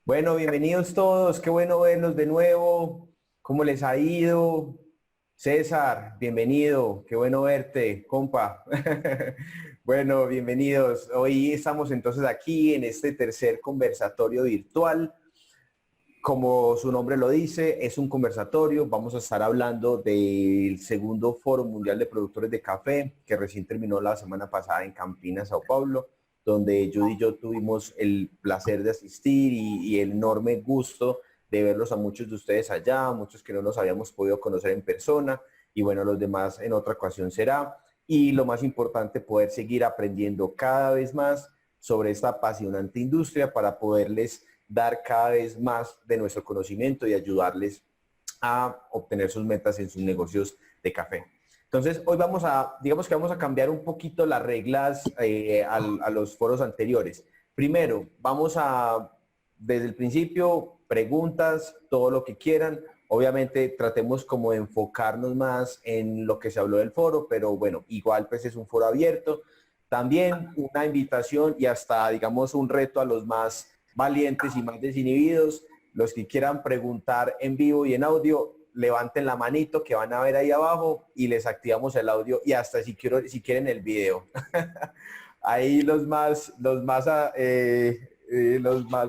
Bueno, bienvenidos todos, qué bueno verlos de nuevo. ¿Cómo les ha ido? César, bienvenido, qué bueno verte, compa. Bueno, bienvenidos. Hoy estamos entonces aquí en este tercer conversatorio virtual. Como su nombre lo dice, es un conversatorio. Vamos a estar hablando del segundo Foro Mundial de Productores de Café, que recién terminó la semana pasada en Campinas, Sao Paulo, donde Judy y yo tuvimos el placer de asistir y el enorme gusto de verlos a muchos de ustedes allá, muchos que no nos habíamos podido conocer en persona, y bueno, los demás en otra ocasión será. Y lo más importante, poder seguir aprendiendo cada vez más sobre esta apasionante industria para poderles dar cada vez más de nuestro conocimiento y ayudarles a obtener sus metas en sus negocios de café. Entonces, hoy digamos que vamos a cambiar un poquito las reglas a los foros anteriores. Primero, desde el principio, preguntas, todo lo que quieran. Obviamente tratemos como de enfocarnos más en lo que se habló del foro, pero bueno, igual pues es un foro abierto. También una invitación y hasta, digamos, un reto a los más valientes y más desinhibidos. Los que quieran preguntar en vivo y en audio, levanten la manito que van a ver ahí abajo y les activamos el audio y hasta si quieren el video. Ahí los más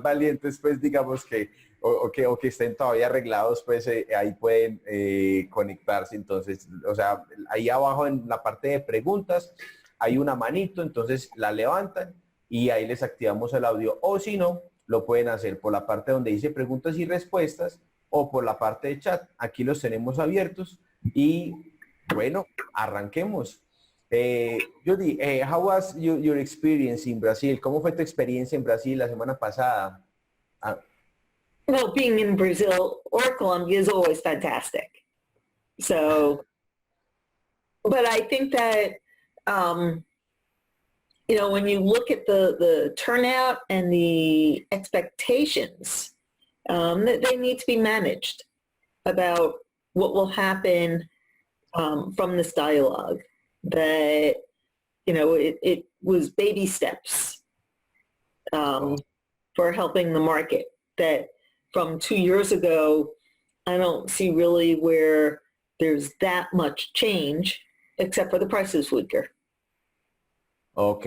valientes, pues digamos que o que estén todavía arreglados, pues ahí pueden conectarse. Entonces, o sea, ahí abajo en la parte de preguntas hay una manito, entonces la levantan y ahí les activamos el audio. O si no, lo pueden hacer por la parte donde dice preguntas y respuestas o por la parte de chat. Aquí los tenemos abiertos y bueno, arranquemos. Judy, how was your experience in Brazil? ¿Cómo fue tu experiencia en Brasil la semana pasada? Ah, Well, being in Brazil or Colombia is always fantastic. So, but I think that, um, when you look at the turnout and the expectations, that they need to be managed about what will happen from this dialogue. That, it was baby steps um, for helping the market. That from 2 years ago, I don't see really where there's that much change, except for the price is weaker. ok,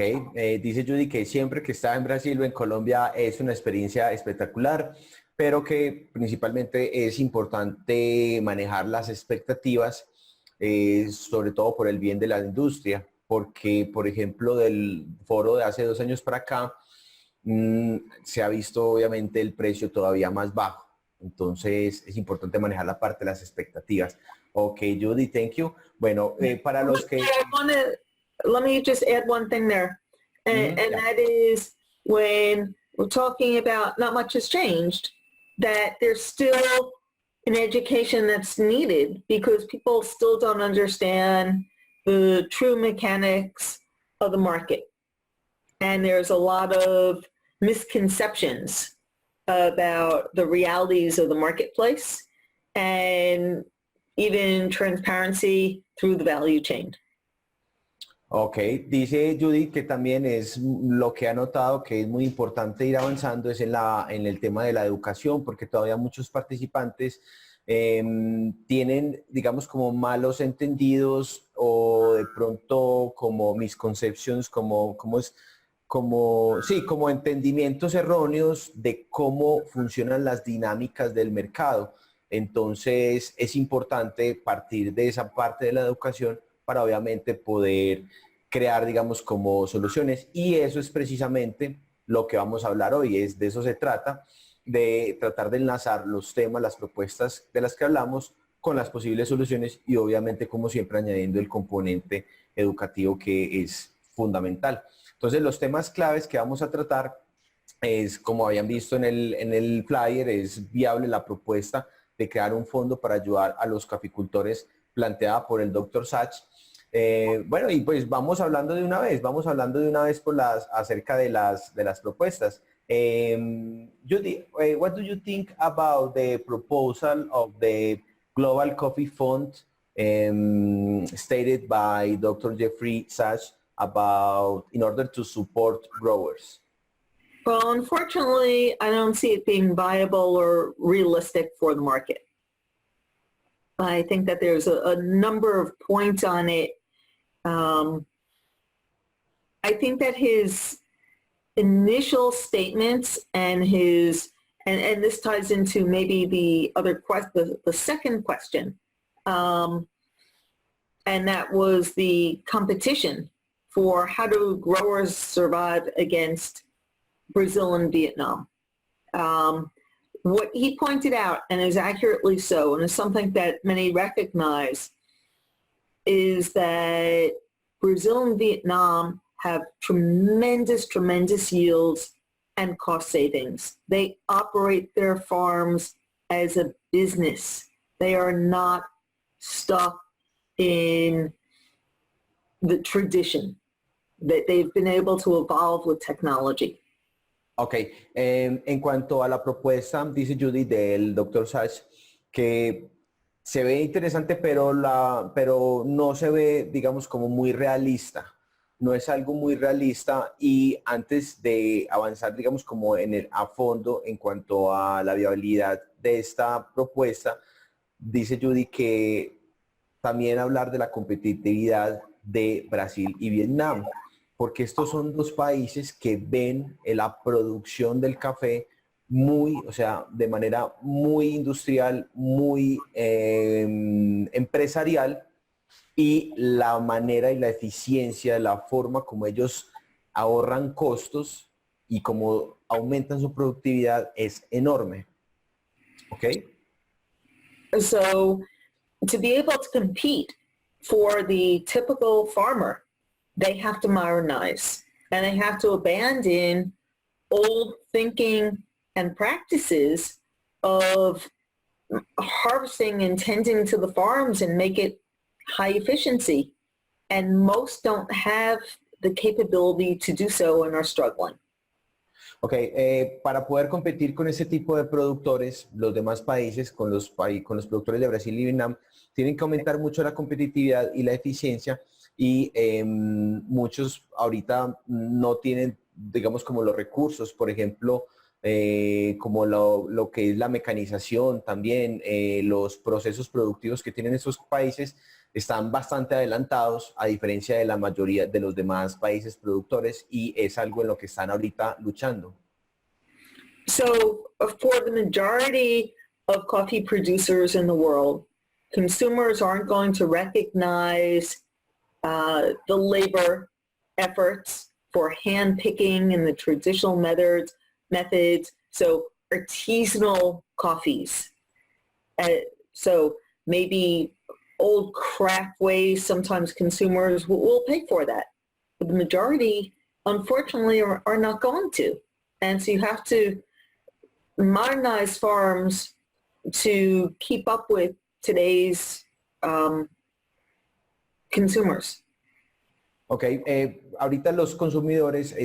dice Judy que siempre que está en Brasil o en Colombia es una experiencia espectacular, pero que principalmente es importante manejar las expectativas, sobre todo por el bien de la industria, porque, por ejemplo, del foro de hace 2 años para acá, se ha visto obviamente el precio todavía más bajo. Entonces es importante manejar la parte de las expectativas. Ok, Judy, thank you. Bueno, para los que... Let me just add one thing there, and Yeah. that is when we're talking about not much has changed, that there's still an education that's needed because people still don't understand the true mechanics of the market. And there's a lot of misconceptions about the realities of the marketplace and even transparency through the value chain. Ok, dice Judy que también es lo que ha notado que es muy importante ir avanzando es en el tema de la educación, porque todavía muchos participantes tienen, digamos, como malos entendidos o de pronto como misconceptions, sí, como entendimientos erróneos de cómo funcionan las dinámicas del mercado. Entonces es importante partir de esa parte de la educación para obviamente poder crear, digamos, como soluciones. Y eso es precisamente lo que vamos a hablar hoy. De eso se trata, de tratar de enlazar los temas, las propuestas de las que hablamos con las posibles soluciones y obviamente, como siempre, añadiendo el componente educativo que es fundamental. Entonces, los temas claves que vamos a tratar es, como habían visto en el flyer, es viable la propuesta de crear un fondo para ayudar a los caficultores planteada por el Dr. Sachs. Bueno, y pues vamos hablando de una vez acerca de las propuestas. Judy, what do you think about the proposal of the Global Coffee Fund stated by Dr. Jeffrey Sachs about in order to support growers? Well, unfortunately, I don't see it being viable or realistic for the market. I think that there's a number of points on it. I think that his initial statements and and this ties into maybe the other question, the second question, and that was the competition for how do growers survive against Brazil and Vietnam. What he pointed out, and is accurately so, and is something that many recognize, is that Brazil and Vietnam have tremendous yields and cost savings. They operate their farms as a business. They are not stuck in the tradition that they've been able to evolve with technology. Ok, en cuanto a la propuesta, dice Judy del Dr. Sachs, que se ve interesante, pero no se ve, digamos, como muy realista. No es algo muy realista y antes de avanzar, digamos, como a fondo en cuanto a la viabilidad de esta propuesta, dice Judy que también hablar de la competitividad de Brasil y Vietnam, porque estos son dos países que ven la producción del café muy, o sea, de manera muy industrial, muy empresarial, y la manera y la eficiencia, la forma como ellos ahorran costos y como aumentan su productividad es enorme. ¿Ok? So to be able to compete for the typical farmer, they have to modernize and they have to abandon old thinking and practices of harvesting and tending to the farms and make it high efficiency. And most don't have the capability to do so and are struggling. Ok, para poder competir con ese tipo de productores, los demás países, con los productores de Brasil y Vietnam, tienen que aumentar mucho la competitividad y la eficiencia y muchos ahorita no tienen, digamos, como los recursos, por ejemplo, como lo que es la mecanización también, los procesos productivos que tienen esos países están bastante adelantados a diferencia de la mayoría de los demás países productores y es algo en lo que están ahorita luchando. So for the majority of coffee producers in the world, consumers aren't going to recognize the labor efforts for hand picking and the traditional methods. So artisanal coffees. So maybe old craft ways, sometimes consumers will pay for that. But the majority, unfortunately, are not going to. And so you have to modernize farms to keep up with today's consumers. Ok, ahorita los consumidores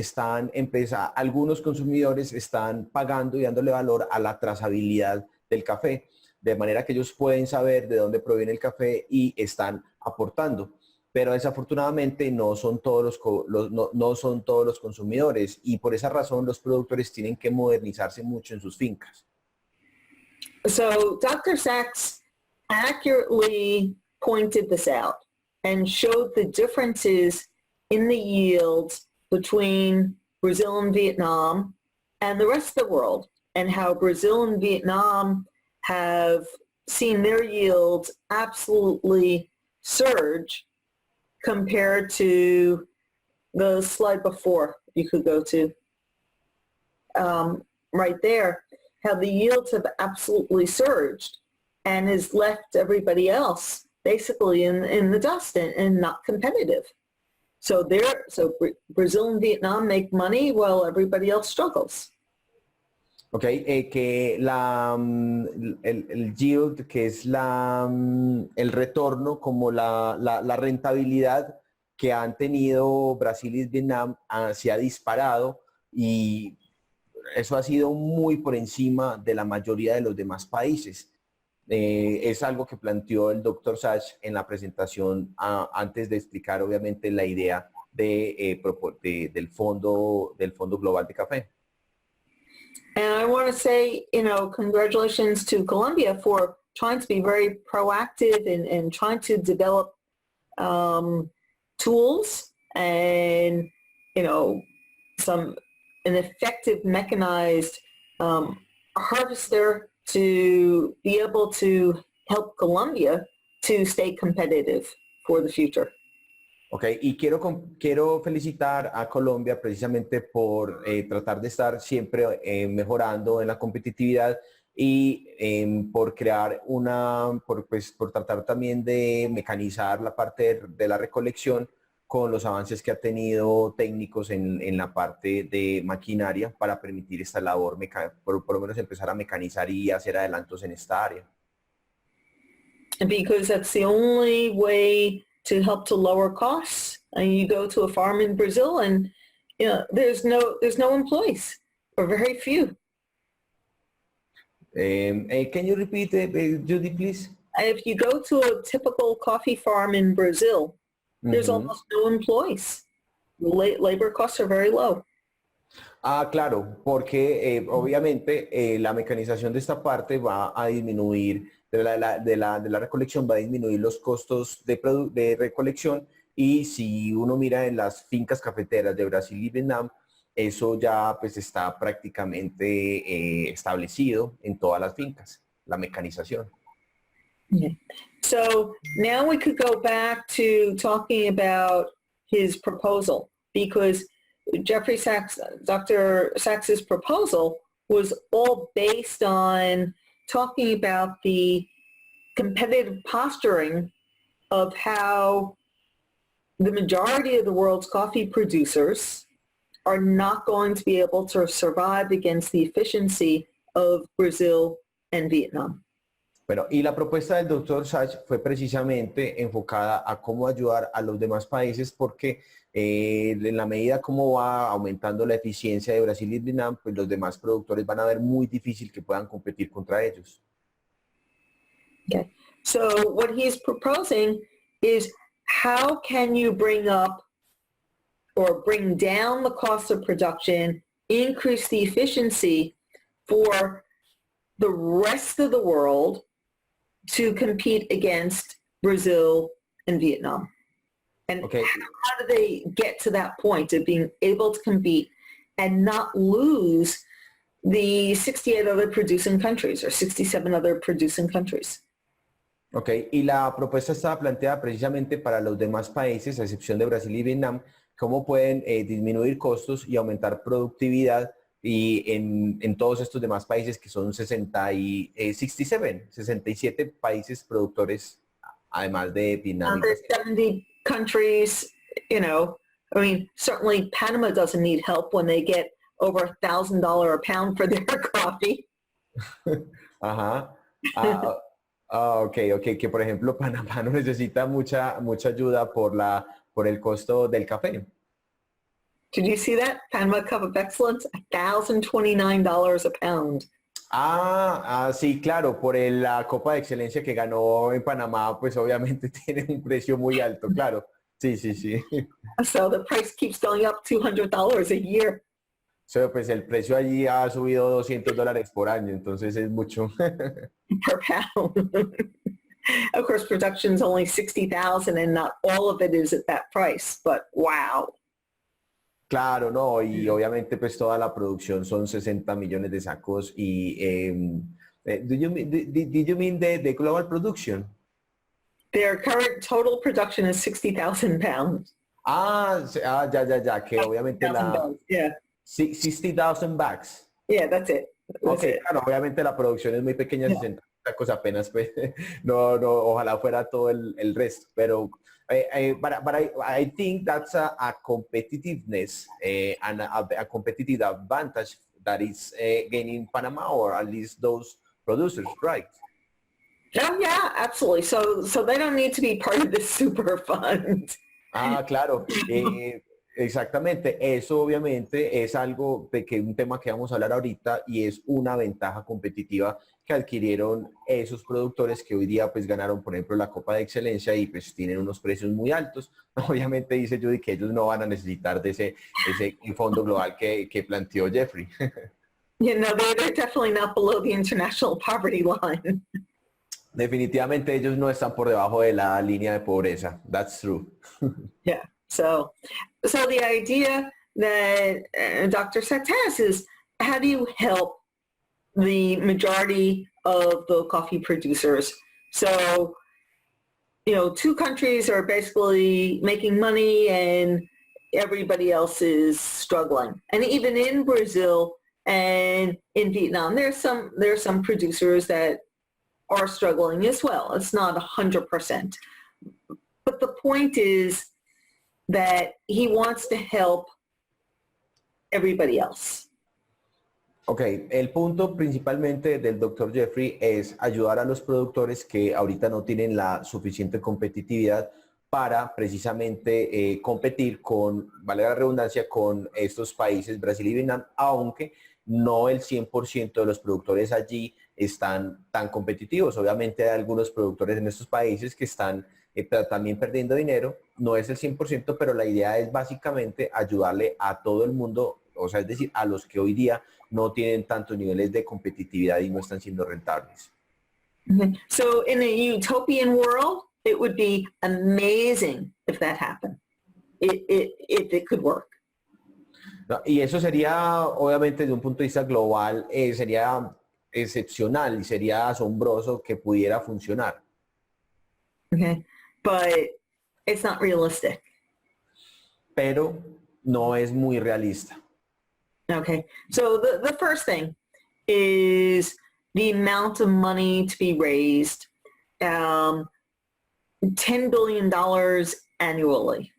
algunos consumidores están pagando y dándole valor a la trazabilidad del café, de manera que ellos pueden saber de dónde proviene el café y están aportando. Pero desafortunadamente no son todos no son todos los consumidores y por esa razón los productores tienen que modernizarse mucho en sus fincas. So Dr. Sachs accurately pointed this out and showed the differences in the yields between Brazil and Vietnam and the rest of the world, and how Brazil and Vietnam have seen their yields absolutely surge compared to the slide before you could go to. Right there, how the yields have absolutely surged and has left everybody else basically in the dust and not competitive. So Brazil and Vietnam make money while everybody else struggles. Ok, que el yield, que es el retorno, como la rentabilidad que han tenido Brasil y Vietnam se ha disparado y eso ha sido muy por encima de la mayoría de los demás países. Es algo que planteó el Dr. Sachs en la presentación antes de explicar obviamente la idea del Fondo Global de Café. And I want to say, congratulations to Colombia for trying to be very proactive and trying to develop tools and, an effective mechanized harvester to be able to help Colombia to stay competitive for the future. Ok, y quiero felicitar a Colombia precisamente por tratar de estar siempre mejorando en la competitividad y por crear por tratar también de mecanizar la parte de la recolección con los avances que ha tenido técnicos en la parte de maquinaria para permitir esta labor, por lo menos empezar a mecanizar y hacer adelantos en esta área. Because that's the only way to help to lower costs. And you go to a farm in Brazil and there's no employees or very few. Can you repeat, Judy, please? If you go to a typical coffee farm in Brazil, there's almost no employees. Labor costs are very low. Ah, claro, porque obviamente la mecanización de esta parte va a disminuir, de la recolección va a disminuir los costos de recolección, y si uno mira en las fincas cafeteras de Brasil y Vietnam, eso ya pues está prácticamente establecido en todas las fincas, la mecanización. Yeah. So now we could go back to talking about his proposal, because Jeffrey Sachs, Dr. Sachs's proposal was all based on talking about the competitive posturing of how the majority of the world's coffee producers are not going to be able to survive against the efficiency of Brazil and Vietnam. Bueno, y la propuesta del doctor Sachs fue precisamente enfocada a cómo ayudar a los demás países, porque en la medida como va aumentando la eficiencia de Brasil y Vietnam, pues los demás productores van a ver muy difícil que puedan competir contra ellos. Okay. So what he's proposing is, how can you bring up or bring down the cost of production, increase the efficiency for the rest of the world to compete against Brazil and Vietnam? And Okay. how do they get to that point of being able to compete and not lose the 68 other producing countries or 67 other producing countries? Ok, y la propuesta estaba planteada precisamente para los demás países, a excepción de Brasil y Vietnam, cómo pueden disminuir costos y aumentar productividad, y en todos estos demás países que son 67 países productores, además de Vietnam. There's 70 countries, certainly Panama doesn't need help when they get over $1,000 a pound for their coffee. Ajá. Ok, que por ejemplo Panamá no necesita mucha ayuda por el costo del café. Did you see that? Panama Cup of Excellence, $1,029 a pound. Sí, claro, por la Copa de Excelencia que ganó en Panamá, pues obviamente tiene un precio muy alto, claro. Sí. So the price keeps going up $200 a year. So, pues el precio allí ha subido $200 por año, entonces es mucho. Per pound. Of course, production's only 60,000 and not all of it is at that price, but wow. Claro, no, y obviamente pues toda la producción son 60 millones de sacos y did you mean the global production? Their current total production is 60,000 pounds. Ya, que obviamente yeah. 60,000 bags. Yeah, that's it. Claro, obviamente la producción es muy pequeña, 60 sacos apenas, pues, no, ojalá fuera todo el resto, pero but I think that's a competitiveness and a competitive advantage that is gaining Panama, or at least those producers, right? Oh yeah, absolutely. So they don't need to be part of this super fund. Claro. Exactamente, eso obviamente es algo un tema que vamos a hablar ahorita, y es una ventaja competitiva que adquirieron esos productores que hoy día pues ganaron, por ejemplo, la Copa de Excelencia, y pues tienen unos precios muy altos. Obviamente dice Judy que ellos no van a necesitar de ese fondo global que planteó Jeffrey. You know, they're definitely not below the international poverty line. Definitivamente ellos no están por debajo de la línea de pobreza. That's true. Yeah. So the idea that Dr. Sachs has is, how do you help the majority of the coffee producers? So, you know, two countries are basically making money and everybody else is struggling. And even in Brazil and in Vietnam, there's some producers that are struggling as well. It's not 100%. But the point is that he wants to help everybody else. Ok, el punto principalmente del Dr. Jeffrey es ayudar a los productores que ahorita no tienen la suficiente competitividad para precisamente competir con, vale la redundancia, con estos países, Brasil y Vietnam, aunque no el 100% de los productores allí están tan competitivos. Obviamente hay algunos productores en estos países que están también perdiendo dinero, no es el 100%, pero la idea es básicamente ayudarle a todo el mundo, o sea, es decir, a los que hoy día no tienen tantos niveles de competitividad y no están siendo rentables. Mm-hmm. So in a utopian world, it would be amazing if that happened, if it could work. No, y eso sería, obviamente, desde un punto de vista global, sería excepcional y sería asombroso que pudiera funcionar. Okay, but it's not realistic. Pero no es muy realista. Okay, so the first thing is the amount of money to be raised, $10 billion annually.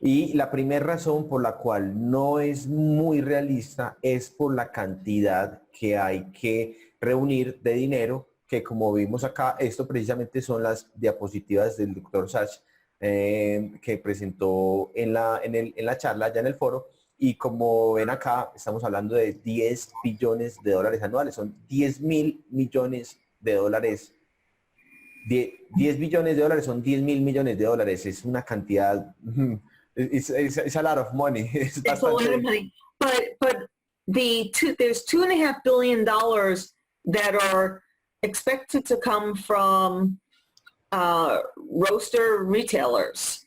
Y la primera razón por la cual no es muy realista es por la cantidad que hay que reunir de dinero, que como vimos acá, esto precisamente son las diapositivas del Dr. Sachs que presentó en la charla, ya en el foro, y como ven acá, estamos hablando de 10 billones de dólares anuales, son 10.000 millones de dólares. 10 billones de dólares son 10.000 millones de dólares, es una cantidad... It's a lot of money. It's a lot of money. But there's $2.5 billion that are expected to come from roaster retailers.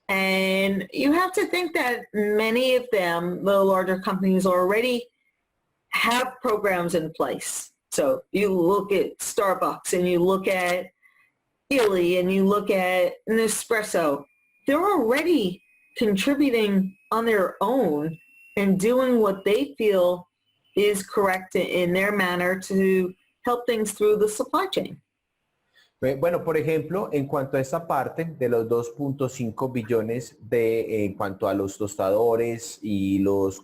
And you have to think that many of them, the larger companies, already have programs in place. So you look at Starbucks and you look at Illy and you look at Nespresso. They're already contributing on their own and doing what they feel is correct in their manner to help things through the supply chain. Bueno, por ejemplo, en cuanto a esta parte de los 2.5 billones en cuanto a los tostadores y los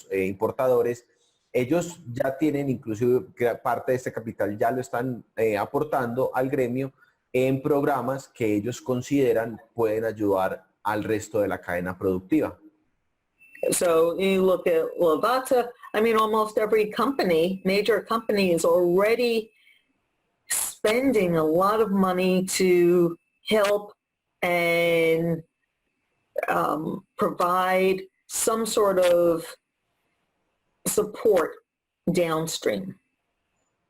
importadores, ellos ya tienen inclusive parte de este capital, ya lo están aportando al gremio en programas que ellos consideran pueden ayudar al resto de la cadena productiva. So you look at Lavazza, I mean, almost every company, major company, is already spending a lot of money to help and provide some sort of support downstream.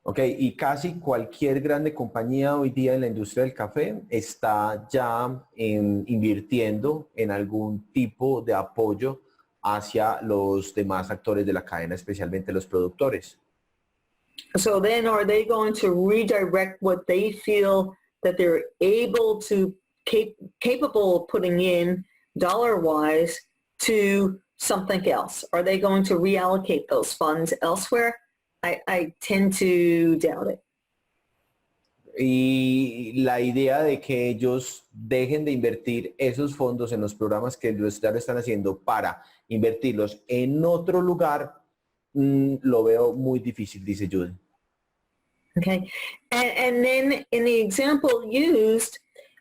Ok, y casi cualquier grande compañía hoy día en la industria del café está ya invirtiendo en algún tipo de apoyo hacia los demás actores de la cadena, especialmente los productores. So then are they going to redirect what they feel that they're able to, capable of putting in dollar-wise to something else? Are they going to reallocate those funds elsewhere? I tend to doubt it. Y la idea de que ellos dejen de invertir esos fondos en los programas que ya lo están haciendo para invertirlos en otro lugar, lo veo muy difícil, dice Judy. Okay, and then in the example used,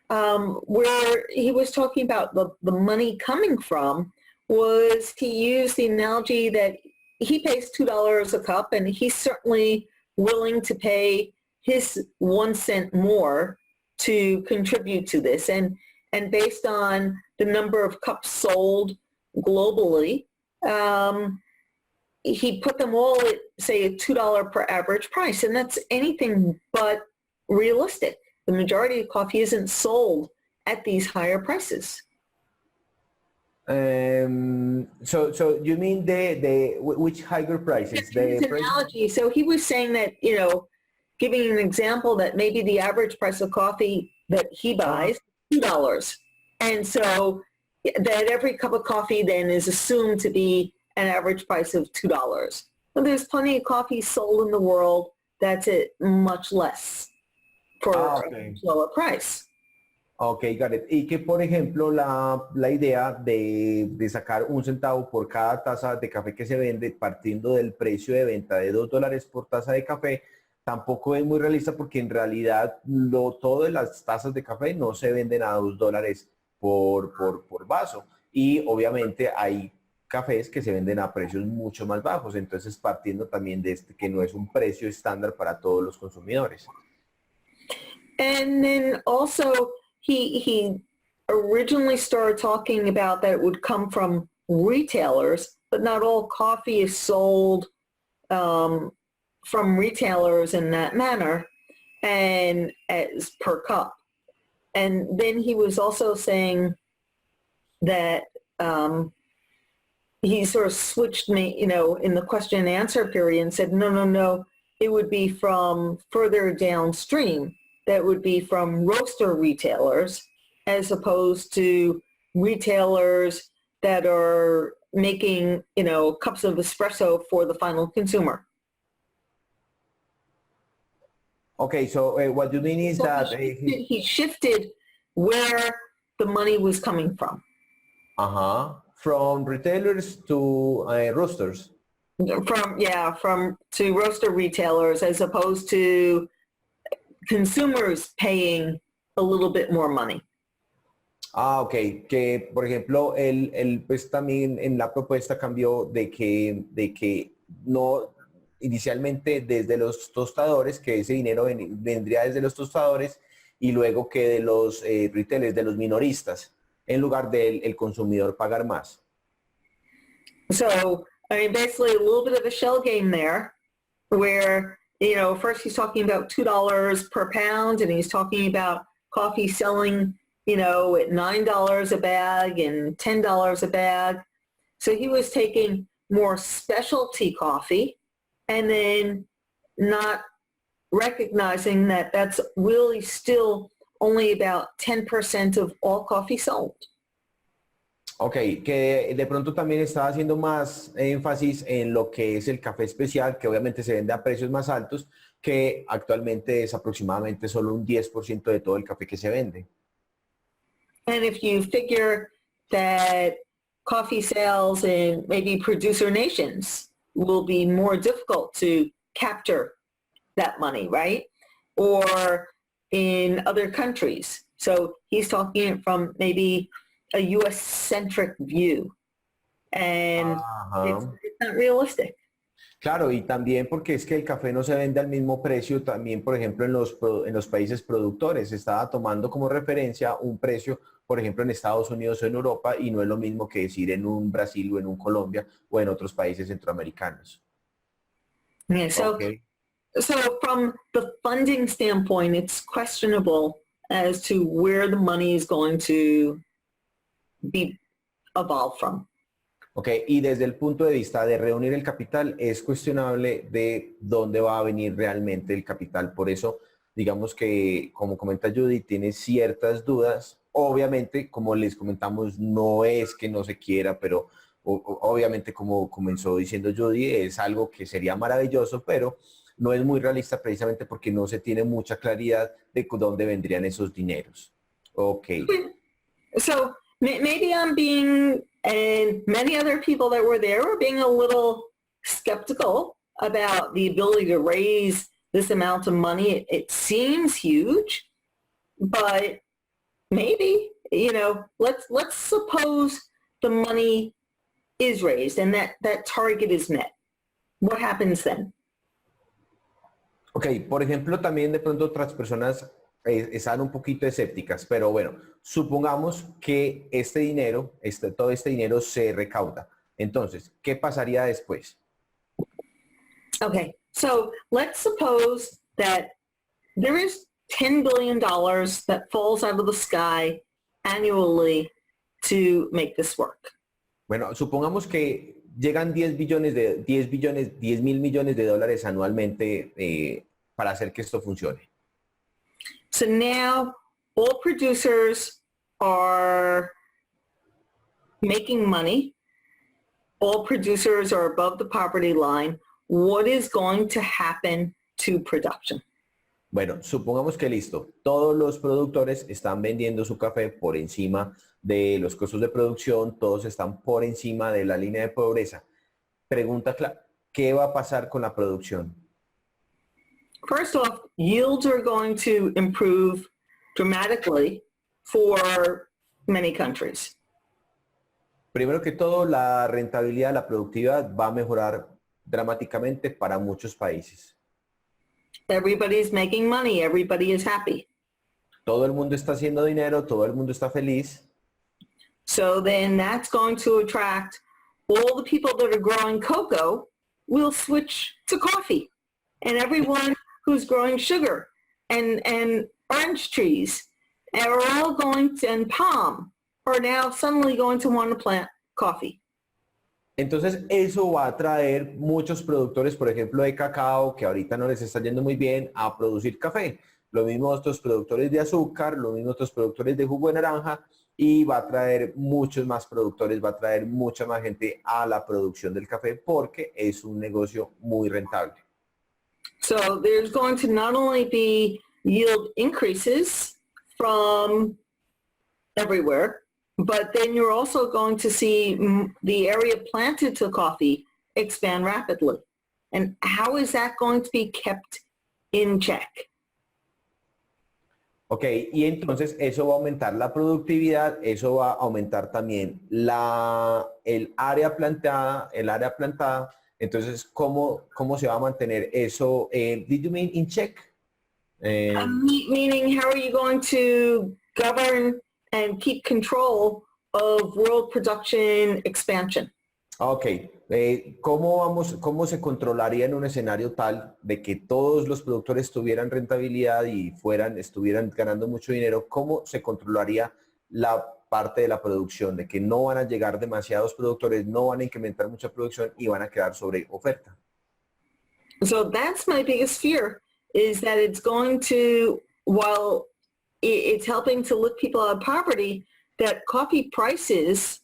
where he was talking about the money coming from, was he used the analogy that he pays $2 a cup, and he's certainly willing to pay his 1 cent more to contribute to this. And based on the number of cups sold globally, he put them all at, say, a $2 per average price, and that's anything but realistic. The majority of coffee isn't sold at these higher prices. So you mean which higher prices? His analogy. So he was saying that, giving an example that maybe the average price of coffee that he buys $2, and so that every cup of coffee then is assumed to be an average price of $2. But there's plenty of coffee sold in the world that's at much less for a lower price. Ok, got it. Y que, por ejemplo, la idea de sacar un centavo por cada taza de café que se vende, partiendo del precio de venta de $2 por taza de café, tampoco es muy realista porque en realidad todas las tazas de café no se venden a $2 por vaso. Y obviamente hay cafés que se venden a precios mucho más bajos. Entonces, partiendo también de que no es un precio estándar para todos los consumidores. And then also, he originally started talking about that it would come from retailers, but not all coffee is sold from retailers in that manner and as per cup. And then he was also saying that he sort of switched me, in the question and answer period and said, no, it would be from further downstream. That would be from roaster retailers as opposed to retailers that are making, cups of espresso for the final consumer. Okay, so what you mean is that he shifted where the money was coming from. From retailers to roasters. From to roaster retailers as opposed to consumers paying a little bit more money. Ok, que por ejemplo, él pues también en la propuesta cambió de que no inicialmente desde los tostadores, que ese dinero vendría desde los tostadores y luego que de los retailers, de los minoristas, en lugar del consumidor pagar más. So, basically a little bit of a shell game there where first he's talking about $2 per pound, and he's talking about coffee selling, at $9 a bag and $10 a bag. So he was taking more specialty coffee and then not recognizing that that's really still only about 10% of all coffee sold. Ok, que de pronto también estaba haciendo más énfasis en lo que es el café especial, que obviamente se vende a precios más altos, que actualmente es aproximadamente solo un 10% de todo el café que se vende. And if you figure that coffee sales in maybe producer nations will be more difficult to capture that money, right? Or in other countries. So he's talking from maybe a U.S.-centric view, and it's not realistic. Claro, y también porque es que el café no se vende al mismo precio, también por ejemplo en los países productores. Estaba tomando como referencia un precio, por ejemplo en Estados Unidos o en Europa, y no es lo mismo que decir en un Brasil o en un Colombia o en otros países centroamericanos. Yeah, so from the funding standpoint, it's questionable as to where the money is going to be evolved from. Ok, y desde el punto de vista de reunir el capital, es cuestionable de dónde va a venir realmente el capital. Por eso, digamos que, como comenta Judy, tiene ciertas dudas. Obviamente, como les comentamos, no es que no se quiera, pero obviamente, como comenzó diciendo Judy, es algo que sería maravilloso, pero no es muy realista precisamente porque no se tiene mucha claridad de dónde vendrían esos dineros. Ok. So maybe I'm being, and many other people that were there were being a little skeptical about the ability to raise this amount of money. It seems huge, but maybe, let's suppose the money is raised and that target is met. What happens then? Ok, por ejemplo, también de pronto otras personas están un poquito escépticas, pero bueno, supongamos que todo este dinero se recauda. Entonces, ¿qué pasaría después? Okay, so let's suppose that there is $10 billion that falls out of the sky annually to make this work. Bueno, supongamos que llegan 10 mil millones de dólares anualmente para hacer que esto funcione. So now all producers are making money. All producers are above the poverty line. What is going to happen to production? Bueno, supongamos que listo, todos los productores están vendiendo su café por encima de los costos de producción, todos están por encima de la línea de pobreza. Pregunta clara, ¿qué va a pasar con la producción? First off, yields are going to improve dramatically for many countries. Primero que todo, la rentabilidad, la productividad va a mejorar dramáticamente para muchos países. Everybody's making money. Everybody is happy. Todo el mundo está haciendo dinero, todo el mundo está feliz. So then that's going to attract all the people that are growing cocoa will switch to coffee. And everyone who's growing sugar and orange trees are all going to, and palm are now suddenly going to want to plant coffee. Entonces eso va a atraer muchos productores, por ejemplo, de cacao, que ahorita no les está yendo muy bien, a producir café. Lo mismo otros productores de azúcar, lo mismo otros productores de jugo de naranja, y va a traer muchos más productores, va a traer mucha más gente a la producción del café porque es un negocio muy rentable. So there's going to not only be yield increases from everywhere, but then you're also going to see the area planted to coffee expand rapidly. And how is that going to be kept in check? Ok, y entonces eso va a aumentar la productividad, eso va a aumentar también el área plantada, Entonces, ¿cómo se va a mantener eso? Did you mean in check? Meaning, how are you going to govern and keep control of world production expansion? Ok, ¿cómo se controlaría en un escenario tal de que todos los productores tuvieran rentabilidad y estuvieran ganando mucho dinero? ¿Cómo se controlaría la parte de la producción, de que no van a llegar demasiados productores, no van a incrementar mucha producción y van a quedar sobre oferta? So that's my biggest fear, is that it's going to, while it's helping to lift people out of poverty, that coffee prices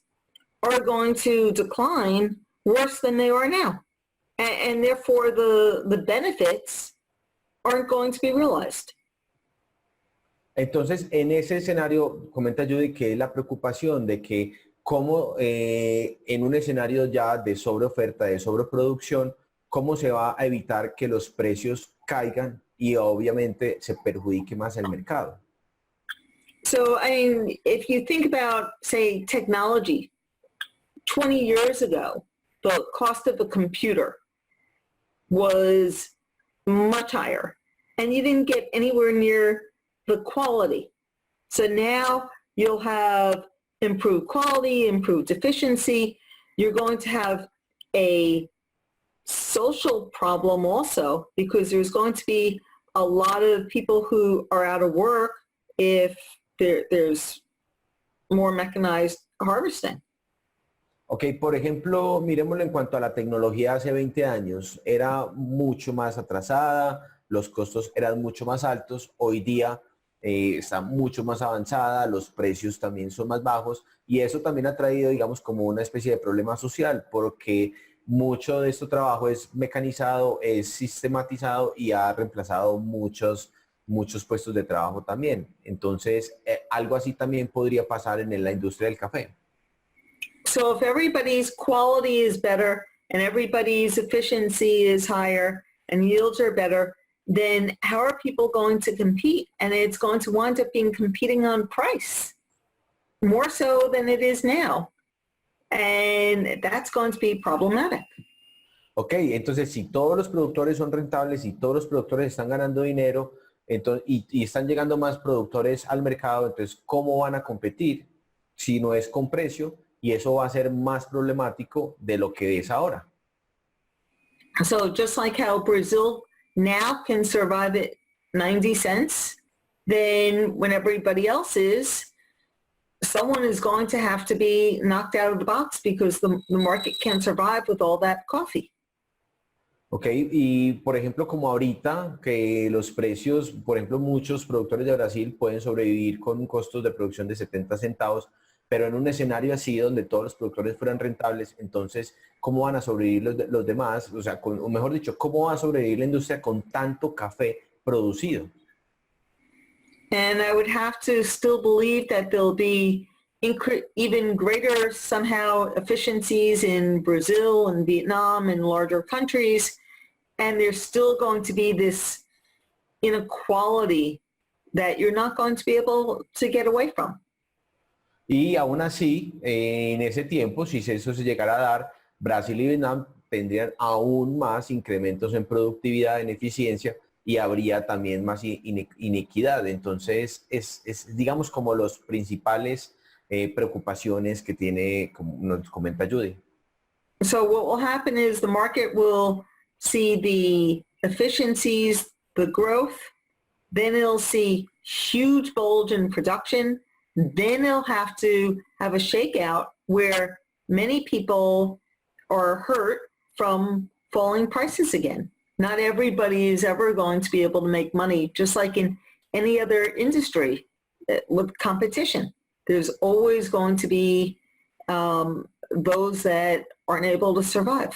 are going to decline worse than they are now. And therefore the benefits aren't going to be realized. Entonces, en ese escenario, comenta Judy, que es la preocupación de que cómo en un escenario ya de sobreoferta, de sobreproducción, cómo se va a evitar que los precios caigan y obviamente se perjudique más el mercado. So, I mean, if you think about, say, technology, 20 years ago, the cost of a computer was much higher, and you didn't get anywhere near the quality. So now you'll have improved quality, improved efficiency. You're going to have a social problem also, because there's going to be a lot of people who are out of work if there's more mechanized harvesting. Ok, por ejemplo, miremoslo en cuanto a la tecnología hace 20 años. Era mucho más atrasada, los costos eran mucho más altos. Hoy día está mucho más avanzada, los precios también son más bajos y eso también ha traído, digamos, como una especie de problema social porque mucho de este trabajo es mecanizado, es sistematizado y ha reemplazado muchos puestos de trabajo también. Entonces, algo así también podría pasar en la industria del café. So if everybody's quality is better and everybody's efficiency is higher and yields are better, then how are people going to compete? And it's going to wind up being competing on price, more so than it is now. And that's going to be problematic. Ok, entonces si todos los productores son rentables y todos los productores están ganando dinero entonces, y están llegando más productores al mercado, entonces ¿cómo van a competir si no es con precio? Y eso va a ser más problemático de lo que es ahora. So just like how Brazil now can survive at 90 cents, then when everybody else is, someone is going to have to be knocked out of the box because the market can't survive with all that coffee. Ok, y por ejemplo, como ahorita que los precios, por ejemplo, muchos productores de Brasil pueden sobrevivir con costos de producción de 70 centavos, pero en un escenario así donde todos los productores fueran rentables, entonces, ¿cómo van a sobrevivir los demás? O sea, o mejor dicho, ¿cómo va a sobrevivir la industria con tanto café producido? And I would have to still believe that there'll be even greater somehow efficiencies in Brazil and Vietnam and larger countries. And there's still going to be this inequality that you're not going to be able to get away from. Y aún así, en ese tiempo, si eso se llegara a dar, Brasil y Vietnam tendrían aún más incrementos en productividad, en eficiencia, y habría también más inequidad. Entonces, es digamos, como los principales preocupaciones que tiene, como nos comenta Judy. So what will happen is the market will see the efficiencies, the growth, then it'll see huge bulge in production, then it'll have to have a shakeout where many people are hurt from falling prices again. Not everybody is ever going to be able to make money, just like in any other industry with competition. There's always going to be those that aren't able to survive.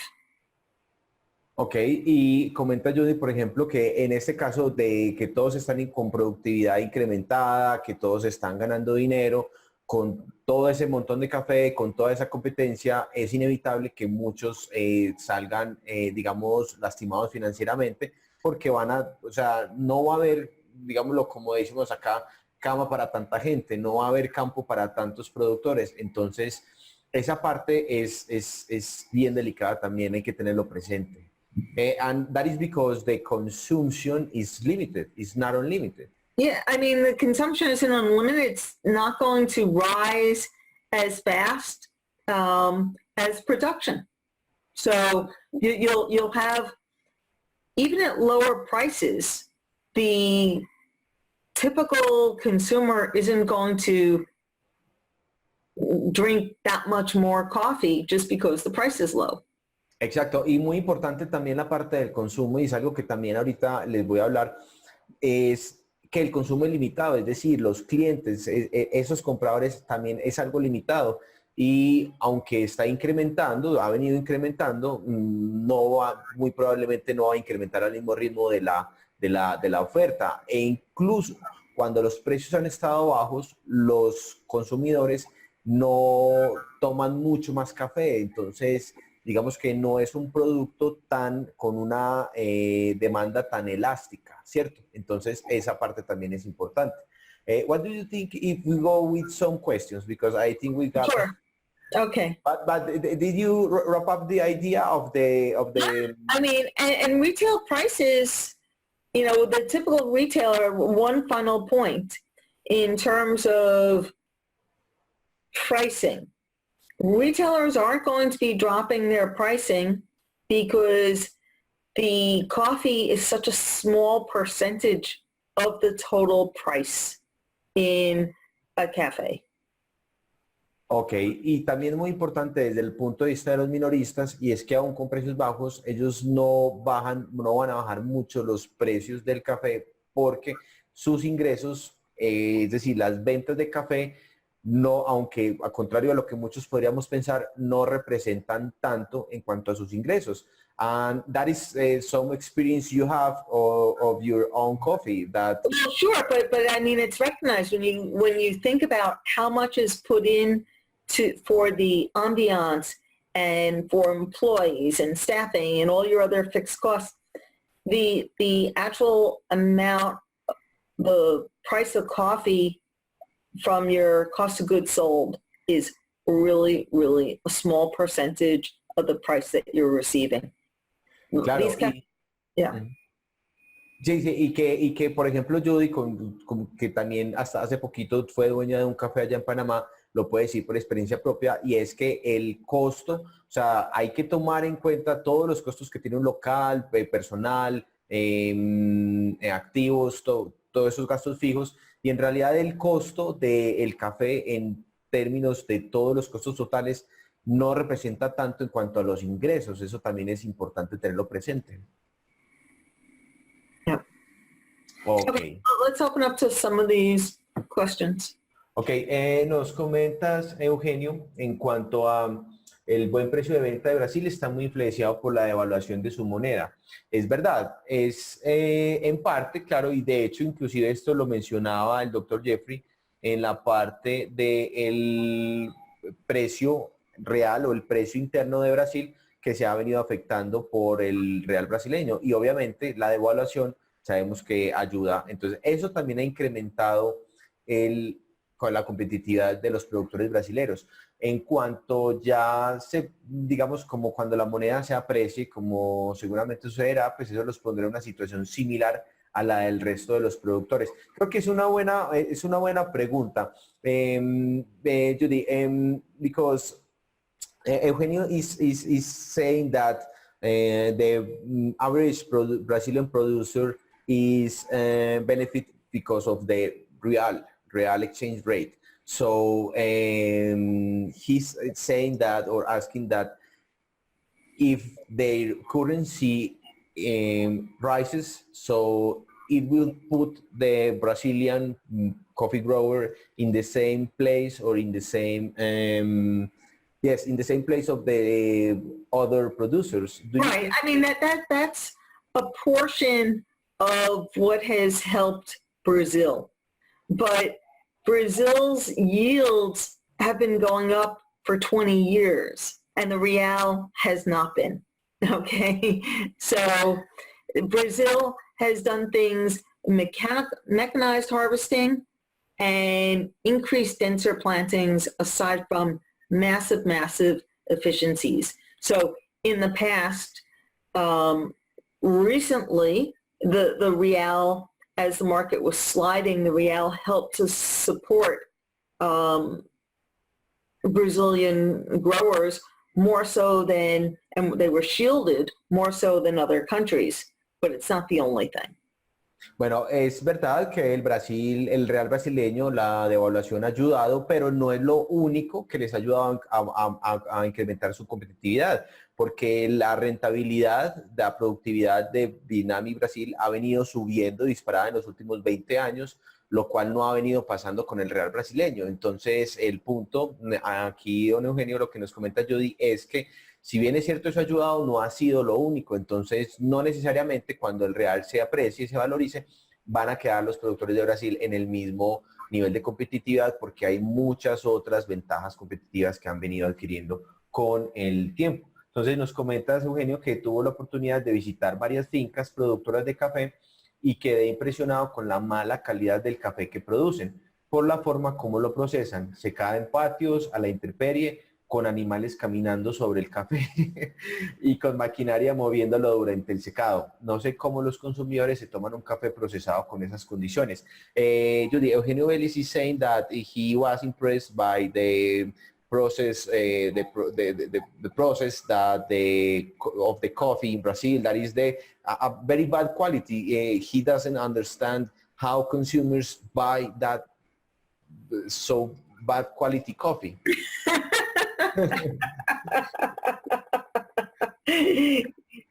Ok, y comenta Judy, por ejemplo, que en este caso de que todos están con productividad incrementada, que todos están ganando dinero, con todo ese montón de café, con toda esa competencia, es inevitable que muchos salgan, digamos, lastimados financieramente, porque o sea, no va a haber, digámoslo como decimos acá, cama para tanta gente, no va a haber campo para tantos productores. Entonces, esa parte es bien delicada también, hay que tenerlo presente. And that is because the consumption is limited, it's not unlimited. Yeah, I mean, the consumption isn't unlimited. It's not going to rise as fast as production. So you'll have, even at lower prices, the typical consumer isn't going to drink that much more coffee just because the price is low. Exacto, y muy importante también la parte del consumo, y es algo que también ahorita les voy a hablar, es que el consumo es limitado, es decir, los clientes, esos compradores también es algo limitado, y aunque está incrementando, ha venido incrementando, muy probablemente no va a incrementar al mismo ritmo de la oferta, e incluso cuando los precios han estado bajos, los consumidores no toman mucho más café, entonces digamos que no es un producto con una demanda tan elástica, ¿cierto? Entonces, esa parte también es importante. What do you think if we go with some questions? Because I think we got... Sure. Okay. But did you wrap up the idea of the... I mean, and retail prices, the typical retailer, one final point in terms of pricing. Retailers aren't going to be dropping their pricing because the coffee is such a small percentage of the total price in a cafe. Ok, y también muy importante desde el punto de vista de los minoristas, y es que aún con precios bajos, ellos no van a bajar mucho los precios del café porque sus ingresos, es decir, las ventas de café, no, aunque a contrario a lo que muchos podríamos pensar, no representan tanto en cuanto a sus ingresos. And that is some experience you have of your own coffee. That well, sure, but I mean, it's recognized when you think about how much is put in for the ambiance and for employees and staffing and all your other fixed costs. The actual amount, the price of coffee from your cost of goods sold is really, really a small percentage of the price that you're receiving. Claro, yeah. Sí, sí, y que por ejemplo Judy, que también hasta hace poquito fue dueña de un café allá en Panamá, lo puede decir por experiencia propia, y es que el costo, o sea, hay que tomar en cuenta todos los costos que tiene un local, personal, activos, todos esos gastos fijos, y en realidad el costo del café en términos de todos los costos totales no representa tanto en cuanto a los ingresos. Eso también es importante tenerlo presente. Yep. Okay. Let's open up to some of these questions. Ok, nos comentas, Eugenio, en cuanto a el buen precio de venta de Brasil está muy influenciado por la devaluación de su moneda. Es verdad, es en parte, claro, y de hecho inclusive esto lo mencionaba el doctor Jeffrey en la parte del precio real o el precio interno de Brasil que se ha venido afectando por el real brasileño, y obviamente la devaluación sabemos que ayuda. Entonces eso también ha incrementado con la competitividad de los productores brasileños. En cuanto ya digamos, como cuando la moneda se aprecie, como seguramente sucederá, pues eso los pondrá en una situación similar a la del resto de los productores. Creo que es una buena pregunta, Judy, because Eugenio is saying that the average Brazilian producer is benefit because of the real exchange rate. So he's saying that, or asking that, if their currency rises, so it will put the Brazilian coffee grower in the same place, or in the same yes, in the same place of the other producers. Right. I mean, that's a portion of what has helped Brazil. But Brazil's yields have been going up for 20 years, and the real has not been. Okay. So Brazil has done things, mechanized harvesting and increased denser plantings, aside from massive efficiencies. So in the past, recently, the real, as the market was sliding, the real helped to support Brazilian growers more so than, and they were shielded more so than other countries, but it's not the only thing. Bueno, es verdad que el real brasileño, la devaluación ha ayudado, pero no es lo único que les ha ayudado a incrementar su competitividad, porque la rentabilidad, la productividad de Vietnam y Brasil ha venido subiendo disparada en los últimos 20 años, lo cual no ha venido pasando con el real brasileño. Entonces, el punto, aquí, don Eugenio, lo que nos comenta Jody, es que si bien es cierto eso ha ayudado, no ha sido lo único. Entonces, no necesariamente cuando el real se aprecie y se valorice, van a quedar los productores de Brasil en el mismo nivel de competitividad, porque hay muchas otras ventajas competitivas que han venido adquiriendo con el tiempo. Entonces, nos comentas, Eugenio, que tuvo la oportunidad de visitar varias fincas productoras de café y quedé impresionado con la mala calidad del café que producen, por la forma como lo procesan, secada en patios, a la intemperie, con animales caminando sobre el café y con maquinaria moviéndolo durante el secado. No sé cómo los consumidores se toman un café procesado con esas condiciones. Judy, Eugenio Vélez is saying that he was impressed by the process, the process that of the coffee in Brazil, that is a very bad quality. He doesn't understand how consumers buy that so bad quality coffee.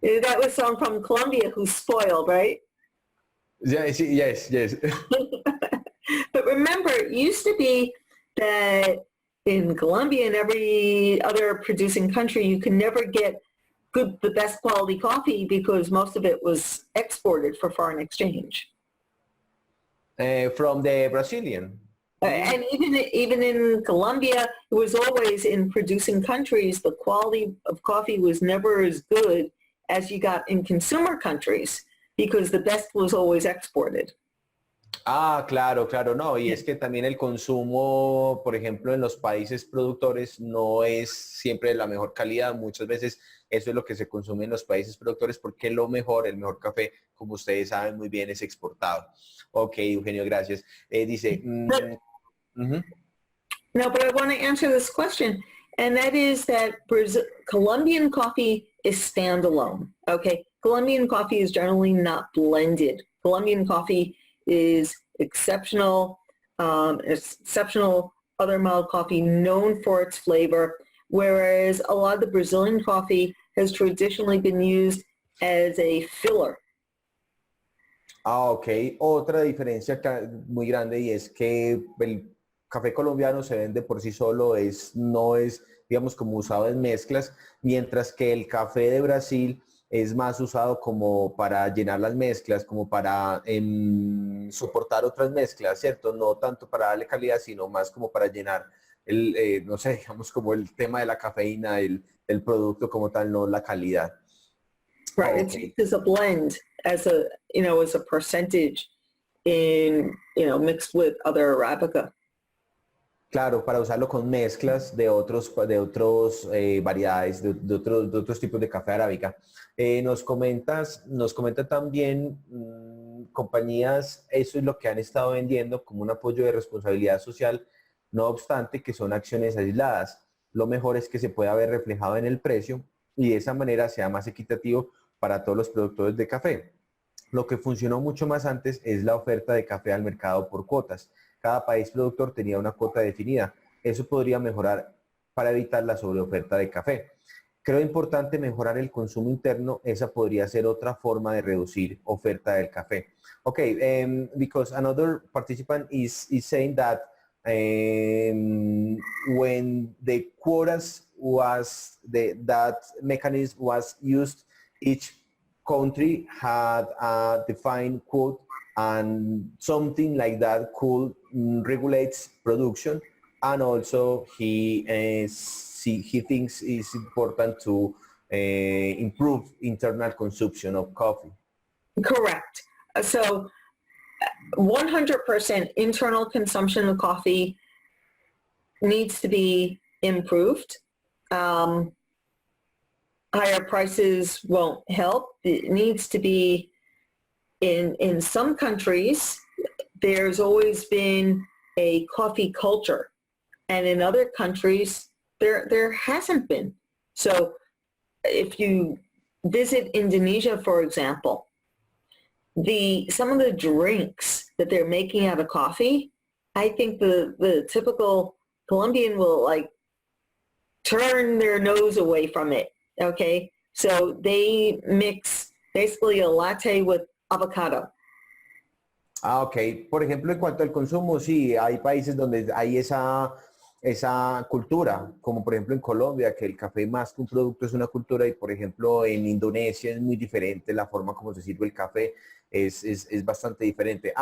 That was someone from Colombia who's spoiled, right? Yes. But remember, it used to be that in Colombia and every other producing country, you can never get the best quality coffee because most of it was exported for foreign exchange. From the Brazilian. And even in Colombia, it was always in producing countries, the quality of coffee was never as good as you got in consumer countries because the best was always exported. Ah, claro, no. Y es que también el consumo, por ejemplo, en los países productores no es siempre de la mejor calidad. Muchas veces eso es lo que se consume en los países productores porque el mejor café, como ustedes saben muy bien, es exportado. Ok, Eugenio, gracias. Dice... No, but I want to answer this question, and that is that Colombian coffee is standalone. Okay, Colombian coffee is generally not blended. Colombian coffee is exceptional other mild coffee known for its flavor, whereas a lot of the Brazilian coffee has traditionally been used as a filler. Ah, ok. Otra diferencia muy grande y es que el café colombiano se vende por sí solo, no es, digamos, como usado en mezclas, mientras que el café de Brasil es más usado como para llenar las mezclas, como para soportar otras mezclas, ¿cierto? No tanto para darle calidad, sino más como para llenar no sé, digamos, como el tema de la cafeína del producto como tal, no la calidad. Right. Ok. It's used as a blend, as a percentage mixed with other Arabica. Claro, para usarlo con mezclas de otros variedades, de otros tipos de café arábica. Nos comenta también compañías, eso es lo que han estado vendiendo como un apoyo de responsabilidad social, no obstante que son acciones aisladas. Lo mejor es que se pueda ver reflejado en el precio y de esa manera sea más equitativo para todos los productores de café. Lo que funcionó mucho más antes es la oferta de café al mercado por cuotas. Cada país productor tenía una cuota definida. Eso podría mejorar para evitar la sobreoferta de café. Creo importante mejorar el consumo interno. Esa podría ser otra forma de reducir oferta del café. Okay, because another participant is saying that when the quotas that mechanism was used, each country had a defined quote and something like that could regulate production, and also he thinks it's important to improve internal consumption of coffee. Correct. So 100% internal consumption of coffee needs to be improved. Higher prices won't help. It needs to be in some countries, there's always been a coffee culture. And in other countries, there hasn't been. So if you visit Indonesia, for example, some of the drinks that they're making out of coffee, I think the typical Colombian will turn their nose away from it. Okay, so they mix basically a latte with avocado. Ah, ok. Por ejemplo, en cuanto al consumo, sí, hay países donde hay esa cultura, como por ejemplo en Colombia, que el café más que un producto es una cultura, y por ejemplo en Indonesia es muy diferente la forma como se sirve el café, es bastante diferente.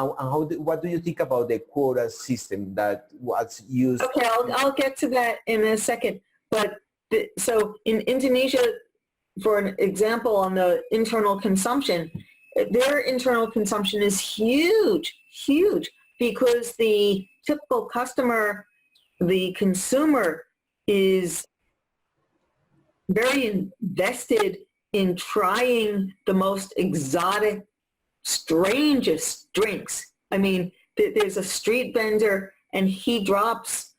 What do you think about the quota system that was used? Okay, I'll get to that in a second. But so in Indonesia, for an example on the internal consumption, their internal consumption is huge, huge, because the typical customer, the consumer, is very invested in trying the most exotic, strangest drinks. I mean, there's a street vendor and he drops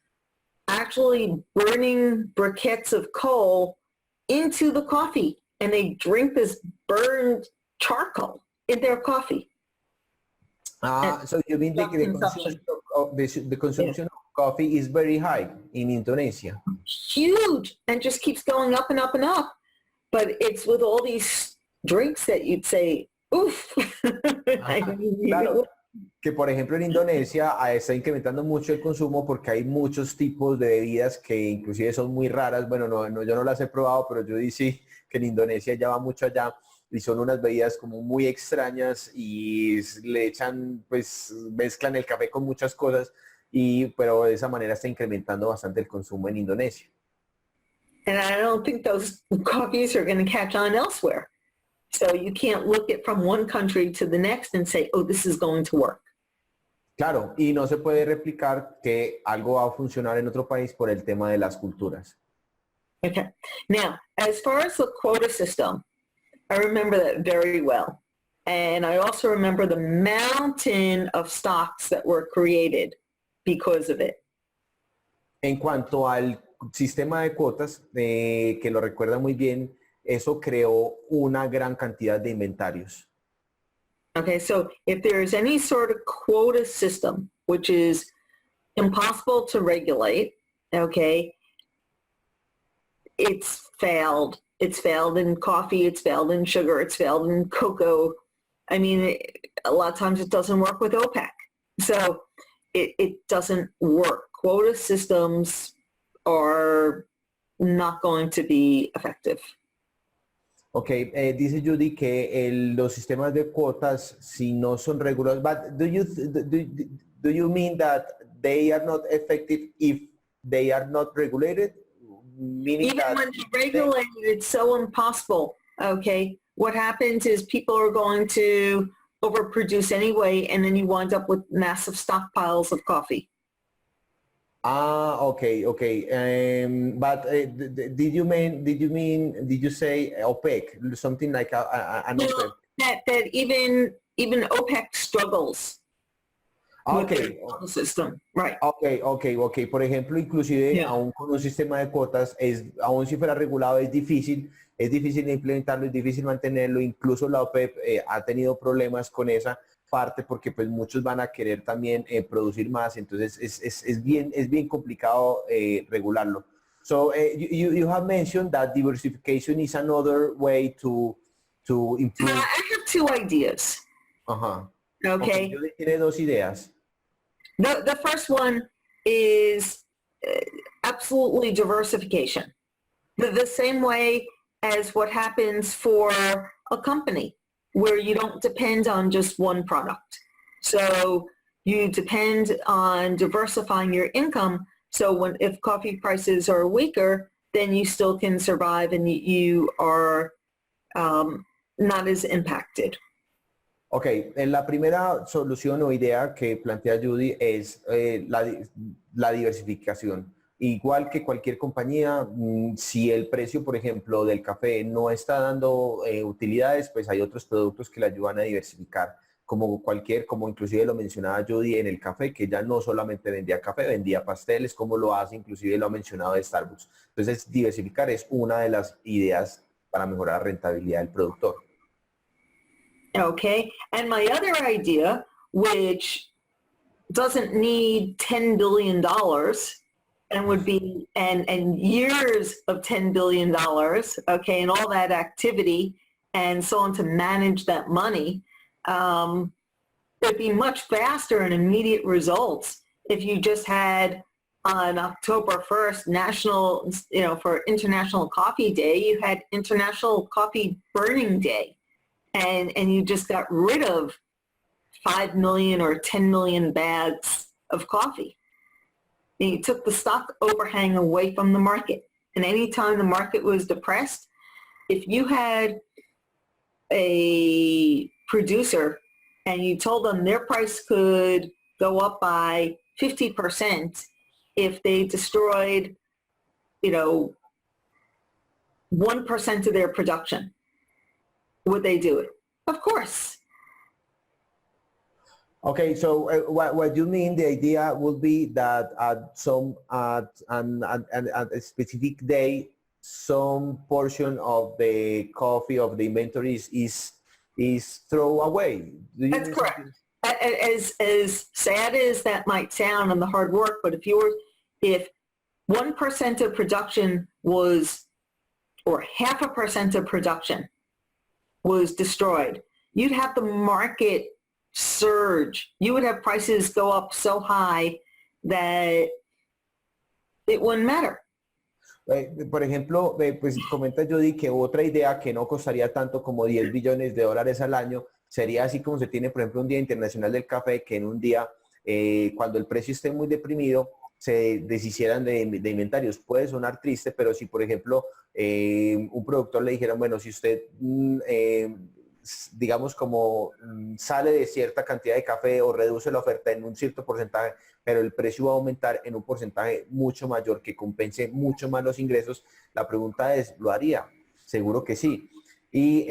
actually burning briquettes of coal into the coffee, and they drink this burned charcoal in their coffee. So you mean the consumption of coffee is very high in Indonesia? Huge, and just keeps going up and up and up. But it's with all these drinks that you'd say, oof. Claro, que por ejemplo en Indonesia está incrementando mucho el consumo porque hay muchos tipos de bebidas que inclusive son muy raras. Bueno, yo no las he probado, pero yo sí que en Indonesia ya va mucho allá y son unas bebidas como muy extrañas y le echan, pues mezclan el café con muchas cosas, pero de esa manera está incrementando bastante el consumo en Indonesia. And I don't think those coffees are going to catch on elsewhere. So you can't look at from one country to the next and say, oh, this is going to work. Claro, y no se puede replicar que algo va a funcionar en otro país por el tema de las culturas. Okay. Now, as far as the quota system, I remember that very well. And I also remember the mountain of stocks that were created because of it. En cuanto al sistema de cuotas, que lo recuerda muy bien, eso creó una gran cantidad de inventarios. Okay, so if there's any sort of quota system, which is impossible to regulate, okay, it's failed. It's failed in coffee, it's failed in sugar, it's failed in cocoa. I mean, a lot of times it doesn't work with OPEC. So it doesn't work. Quota systems are not going to be effective. Ok, dice Judy que los sistemas de cuotas, si no son regulados, but do you mean that they are not effective if they are not regulated? Meaning Even that when they're regulated, it's so impossible. Okay, what happens is people are going to overproduce anyway, and then you wind up with massive stockpiles of coffee. Okay. But did you say OPEC, something like an No, OPEC? that even OPEC struggles with Okay, their quota system, right? ok. Por ejemplo, inclusive Yeah. aún con un sistema de cuotas, aún si fuera regulado, es difícil de implementarlo, es difícil mantenerlo. Incluso la OPEP ha tenido problemas con esa parte porque pues muchos van a querer también producir más, entonces es bien complicado regularlo. So you have mentioned that diversification is another way to improve. I have two ideas. Ajá. Okay. Yo tiene dos ideas. The first one is absolutely diversification. The same way as what happens for a company where you don't depend on just one product. So you depend on diversifying your income. So if coffee prices are weaker, then you still can survive and you are not as impacted. Ok, la primera solución o idea que plantea Judy es la diversificación. Igual que cualquier compañía, si el precio, por ejemplo, del café no está dando utilidades, pues hay otros productos que le ayudan a diversificar, como inclusive lo mencionaba Judy en el café, que ya no solamente vendía café, vendía pasteles, como lo hace, inclusive lo ha mencionado de Starbucks. Entonces, diversificar es una de las ideas para mejorar la rentabilidad del productor. Okay. And my other idea, which doesn't need $10 billion and would be, and years of $10 billion, okay, and all that activity and so on to manage that money, it'd be much faster and immediate results if you just had on October 1st, national, for International Coffee Day, you had International Coffee Burning Day. And you just got rid of 5 million or 10 million bags of coffee. And you took the stock overhang away from the market. And anytime the market was depressed, if you had a producer and you told them their price could go up by 50% if they destroyed, 1% of their production, would they do it? Of course. Okay, so what you mean, the idea would be that at a specific day, some portion of the coffee of the inventories is thrown away. That's correct. As sad as that might sound on the hard work, but if 1% of production was, or 0.5% of production was destroyed, you'd have the market surge. You would have prices go up so high that it wouldn't matter. Por ejemplo, pues comenta Judy que otra idea que no costaría tanto como $10 billones al año sería así como se tiene, por ejemplo, un Día Internacional del Café, que en un día, cuando el precio esté muy deprimido, se deshicieran de inventarios. Puede sonar triste, pero si, por ejemplo, un productor le dijera, bueno, si usted, digamos, como sale de cierta cantidad de café o reduce la oferta en un cierto porcentaje, pero el precio va a aumentar en un porcentaje mucho mayor que compense mucho más los ingresos, la pregunta es, ¿lo haría? Seguro que sí. Y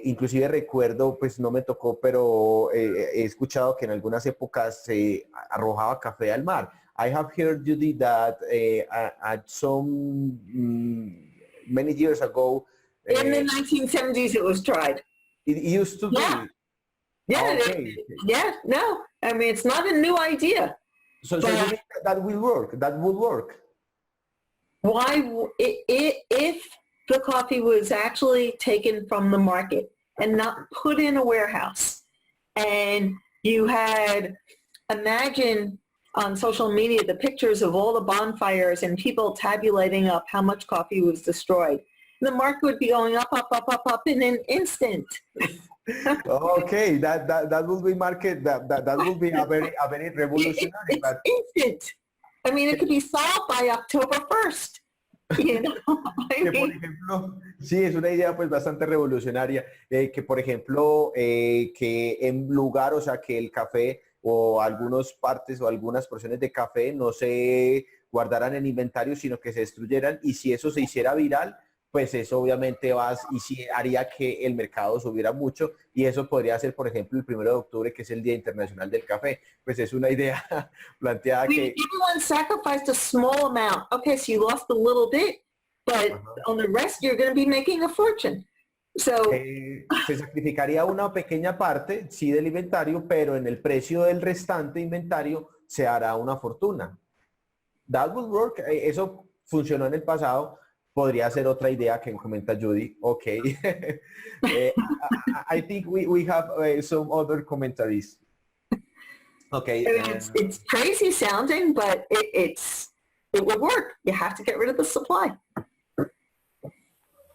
inclusive recuerdo, pues no me tocó, pero he escuchado que en algunas épocas se arrojaba café al mar. I have heard, Judy, that at some many years ago, In the 1970s, it was tried. it used to Yeah. be. Yeah, Okay. no. I mean, it's not a new idea. So But- you think that will work? That would work? If the coffee was actually taken from the market and not put in a warehouse, and you had, imagine on social media the pictures of all the bonfires and people tabulating up how much coffee was destroyed. The market would be going up, up, up, up, up in an instant. Okay, that will be market. That will be a very revolutionary. It's But instant. I mean, it could be solved by October 1st. You know? que por ejemplo, sí, es una idea pues bastante revolucionaria, que por ejemplo, que en lugar, o sea, que el café o algunas partes o algunas porciones de café no se guardaran en inventario, sino que se destruyeran, y si eso se hiciera viral, pues eso obviamente y sí haría que el mercado subiera mucho, y eso podría ser, por ejemplo, el 1 de octubre, que es el Día Internacional del Café. Pues es una idea planteada I mean, que... everyone sacrificed a small amount. Okay, so you lost a little bit, but on the rest, you're going to be making a fortune. So, se sacrificaría una pequeña parte, sí, del inventario, pero en el precio del restante inventario se hará una fortuna. That would work. Eso funcionó en el pasado. Podría ser otra idea que comenta Judy. Okay. I think we have some other commentaries. Okay. I mean, it's crazy sounding, but it will work. You have to get rid of the supply.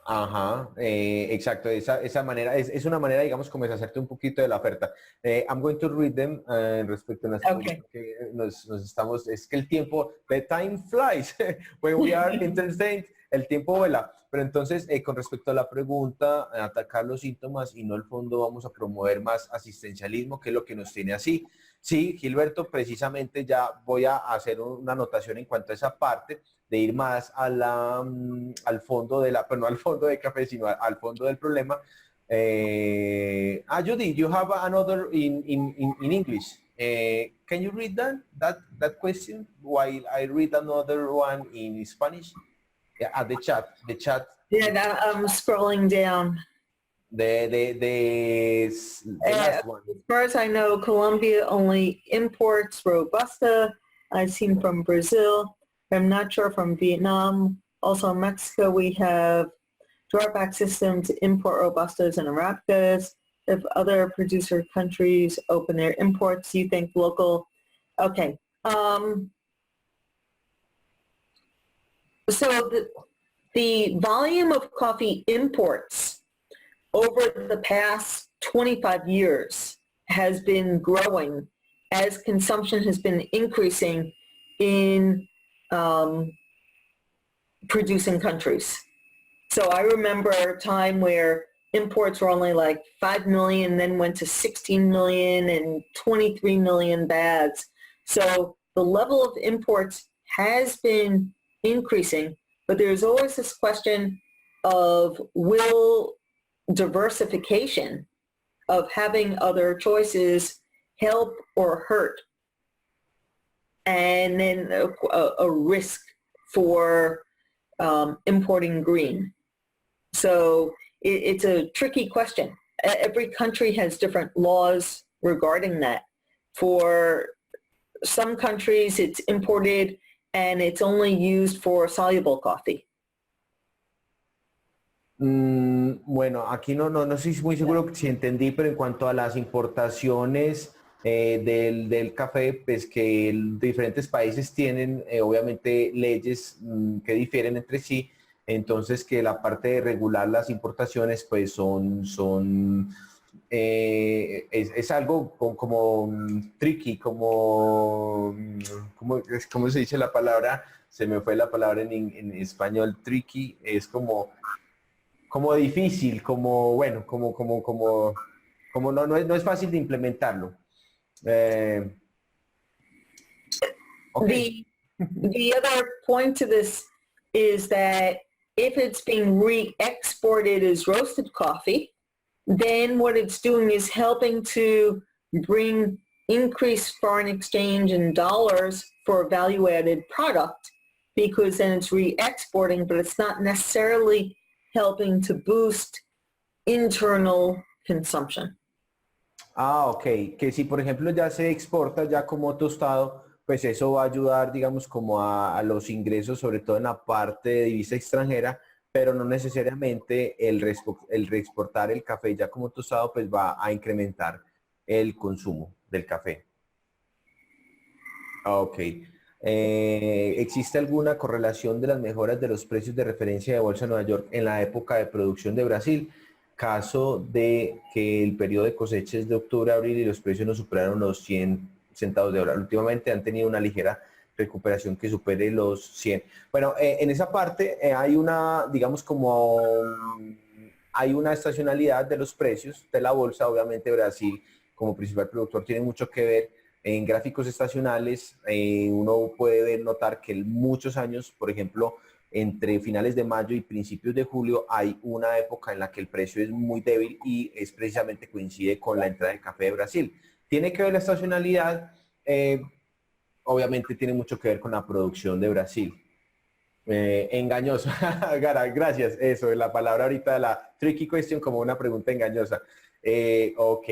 Ajá, exacto, esa manera, es una manera, digamos, como de hacerte un poquito de la oferta. I'm going to read them respecto a las Okay. que nos estamos, es que el tiempo, the time flies, when we are entertained, el tiempo vuela. Pero entonces, con respecto a la pregunta, atacar los síntomas y no el fondo, vamos a promover más asistencialismo, que es lo que nos tiene así. Sí, Gilberto, precisamente ya voy a hacer una anotación en cuanto a esa parte, de ir más al fondo pero no al fondo de café, sino al fondo del problema. Judy, you have another in English. Can you read that question while I read another one in Spanish? Yeah, at the chat. Yeah, I'm scrolling down. The last one. As far as I know, Colombia only imports Robusta. I've seen from Brazil. I'm not sure from Vietnam. Also in Mexico, we have drawback systems to import Robustas and Arabicas. If other producer countries open their imports, you think local? Okay. So the volume of coffee imports over the past 25 years has been growing as consumption has been increasing in producing countries. So I remember a time where imports were only like 5 million, then went to 16 million and 23 million bags. So the level of imports has been increasing, but there's always this question of will diversification of having other choices help or hurt, and then a risk for importing green. So it's a tricky question. Every country has different laws regarding that. For some countries, it's imported and it's only used for soluble coffee. Bueno, aquí no estoy muy seguro si entendí, pero en cuanto a las importaciones del café, pues que diferentes países tienen obviamente leyes que difieren entre sí, entonces que la parte de regular las importaciones pues es algo como tricky, ¿cómo se dice la palabra? Se me fue la palabra en español. Tricky es como difícil, como no es fácil de implementarlo. Okay. The other point to this is that if it's being re-exported as roasted coffee, then what it's doing is helping to bring increased foreign exchange in dollars for a value-added product because then it's re-exporting, but it's not necessarily helping to boost internal consumption. Ah, ok. Que si por ejemplo ya se exporta ya como tostado, pues eso va a ayudar, digamos, como a los ingresos, sobre todo en la parte de divisa extranjera, pero no necesariamente el reexportar el café ya como tostado, pues va a incrementar el consumo del café. Ah, ok. ¿Existe alguna correlación de las mejoras de los precios de referencia de Bolsa de Nueva York en la época de producción de Brasil? Caso de que el periodo de cosecha es de octubre a abril y los precios no superaron los 100 centavos de dólar. Últimamente han tenido una ligera recuperación que supere los 100. Bueno, en esa parte hay una, digamos, como hay una estacionalidad de los precios de la bolsa. Obviamente Brasil, como principal productor, tiene mucho que ver. En gráficos estacionales, uno puede notar que en muchos años, por ejemplo, entre finales de mayo y principios de julio, hay una época en la que el precio es muy débil y es precisamente coincide con la entrada del café de Brasil. Tiene que ver la estacionalidad, obviamente tiene mucho que ver con la producción de Brasil. Engañoso. Gara, gracias. Eso es la palabra ahorita, la tricky question, como una pregunta engañosa. Ok.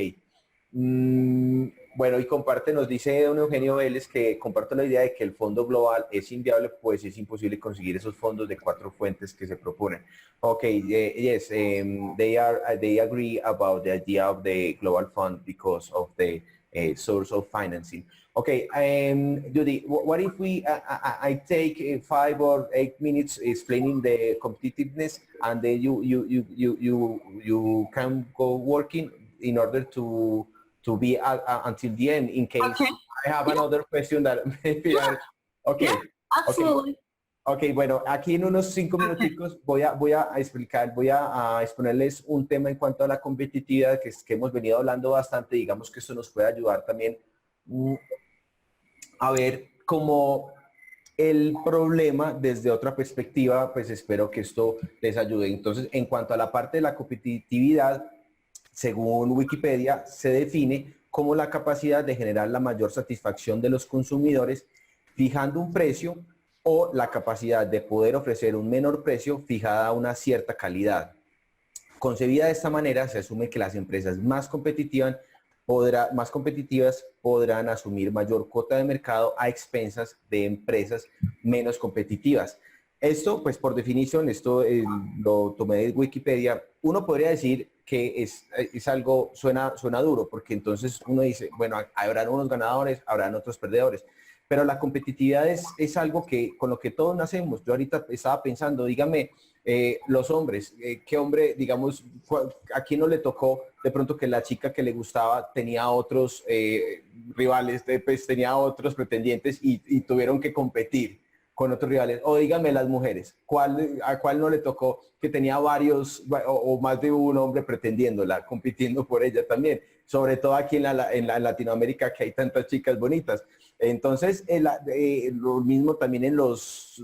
Bueno, y comparte, nos dice don Eugenio Vélez que comparto la idea de que el fondo global es inviable, pues es imposible conseguir esos fondos de 4 fuentes que se proponen. Ok, yes, they agree about the idea of the global fund because of the source of financing. Okay, Judy, what if we, I take 5 or 8 minutes explaining the competitiveness, and then you can go working in order to be until the end in case Okay. I have another question that maybe okay. Yeah, absolutely. Okay, bueno, aquí en unos 5 minuticos voy a explicar, voy a exponerles un tema en cuanto a la competitividad que hemos venido hablando bastante. Digamos que esto nos puede ayudar también a ver cómo el problema desde otra perspectiva. Pues espero que esto les ayude. Entonces, en cuanto a la parte de la competitividad, según Wikipedia, se define como la capacidad de generar la mayor satisfacción de los consumidores fijando un precio, o la capacidad de poder ofrecer un menor precio fijada a una cierta calidad. Concebida de esta manera, se asume que las empresas más competitivas podrán asumir mayor cuota de mercado a expensas de empresas menos competitivas. Esto, pues por definición, esto lo tomé de Wikipedia. Uno podría decir que es algo, suena duro, porque entonces uno dice, bueno, habrán unos ganadores, habrán otros perdedores. Pero la competitividad es algo que con lo que todos nacemos. Yo ahorita estaba pensando, dígame, los hombres, ¿qué hombre, digamos, a quién no le tocó de pronto que la chica que le gustaba tenía otros rivales, pues tenía otros pretendientes y tuvieron que competir con otros rivales? O dígame las mujeres, ¿a cuál no le tocó que tenía varios o más de un hombre pretendiéndola, compitiendo por ella también? Sobre todo aquí en Latinoamérica, que hay tantas chicas bonitas. Entonces, lo mismo también en los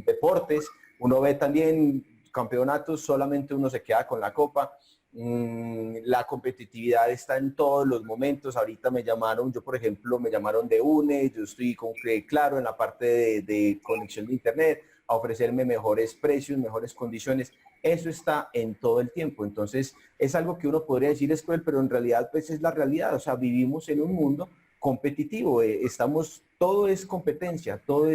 deportes. Uno ve también campeonatos, solamente uno se queda con la copa. La competitividad está en todos los momentos. Ahorita me llamaron, yo por ejemplo, me llamaron de UNE, yo estoy con Claro en la parte de conexión de internet, a ofrecerme mejores precios, mejores condiciones. Eso está en todo el tiempo. Entonces, es algo que uno podría decir es cruel, pero en realidad pues es la realidad. O sea, vivimos en un mundo competitivo, todo es competencia, todo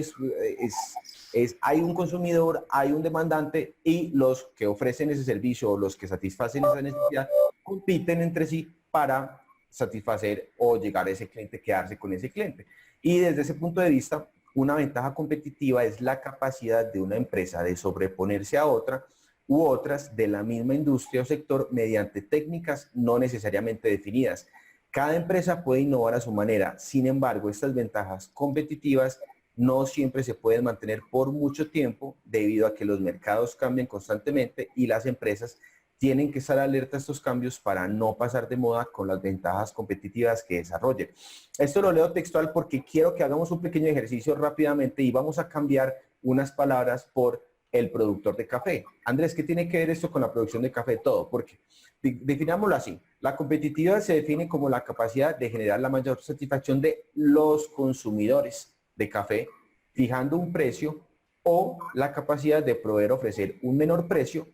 hay un consumidor, hay un demandante, y los que ofrecen ese servicio o los que satisfacen esa necesidad compiten entre sí para satisfacer o llegar a ese cliente, quedarse con ese cliente. Y desde ese punto de vista, una ventaja competitiva es la capacidad de una empresa de sobreponerse a otra u otras de la misma industria o sector mediante técnicas no necesariamente definidas. Cada empresa puede innovar a su manera. Sin embargo, estas ventajas competitivas no siempre se pueden mantener por mucho tiempo debido a que los mercados cambian constantemente y las empresas tienen que estar alerta a estos cambios para no pasar de moda con las ventajas competitivas que desarrollen. Esto lo leo textual porque quiero que hagamos un pequeño ejercicio rápidamente y vamos a cambiar unas palabras por el productor de café. Andrés, ¿qué tiene que ver esto con la producción de café? Todo, porque definámoslo así. La competitividad se define como la capacidad de generar la mayor satisfacción de los consumidores. de café, fijando un precio, o la capacidad de poder ofrecer un menor precio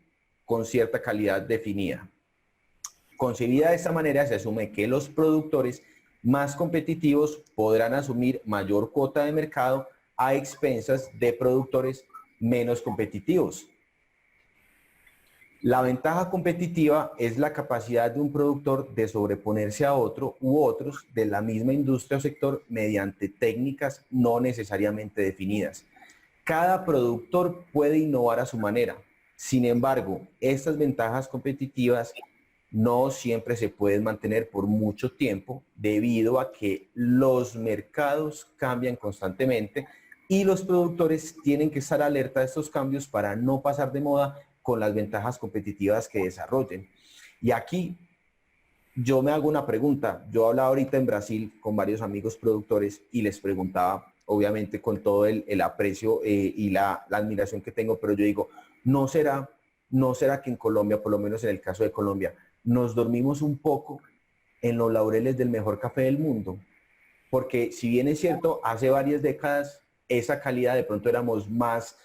con cierta calidad definida. Concebida de esta manera, se asume que los productores más competitivos podrán asumir mayor cuota de mercado a expensas de productores menos competitivos. La ventaja competitiva es la capacidad de un productor de sobreponerse a otro u otros de la misma industria o sector mediante técnicas no necesariamente definidas. Cada productor puede innovar a su manera. Sin embargo, estas ventajas competitivas no siempre se pueden mantener por mucho tiempo debido a que los mercados cambian constantemente y los productores tienen que estar alerta de estos cambios para no pasar de moda con las ventajas competitivas que desarrollen. Y aquí yo me hago una pregunta. Yo hablaba ahorita en Brasil con varios amigos productores y les preguntaba, obviamente con todo el aprecio y la admiración que tengo, pero yo digo, ¿no será que en Colombia, por lo menos en el caso de Colombia, nos dormimos un poco en los laureles del mejor café del mundo? Porque si bien es cierto, hace varias décadas esa calidad de pronto éramos más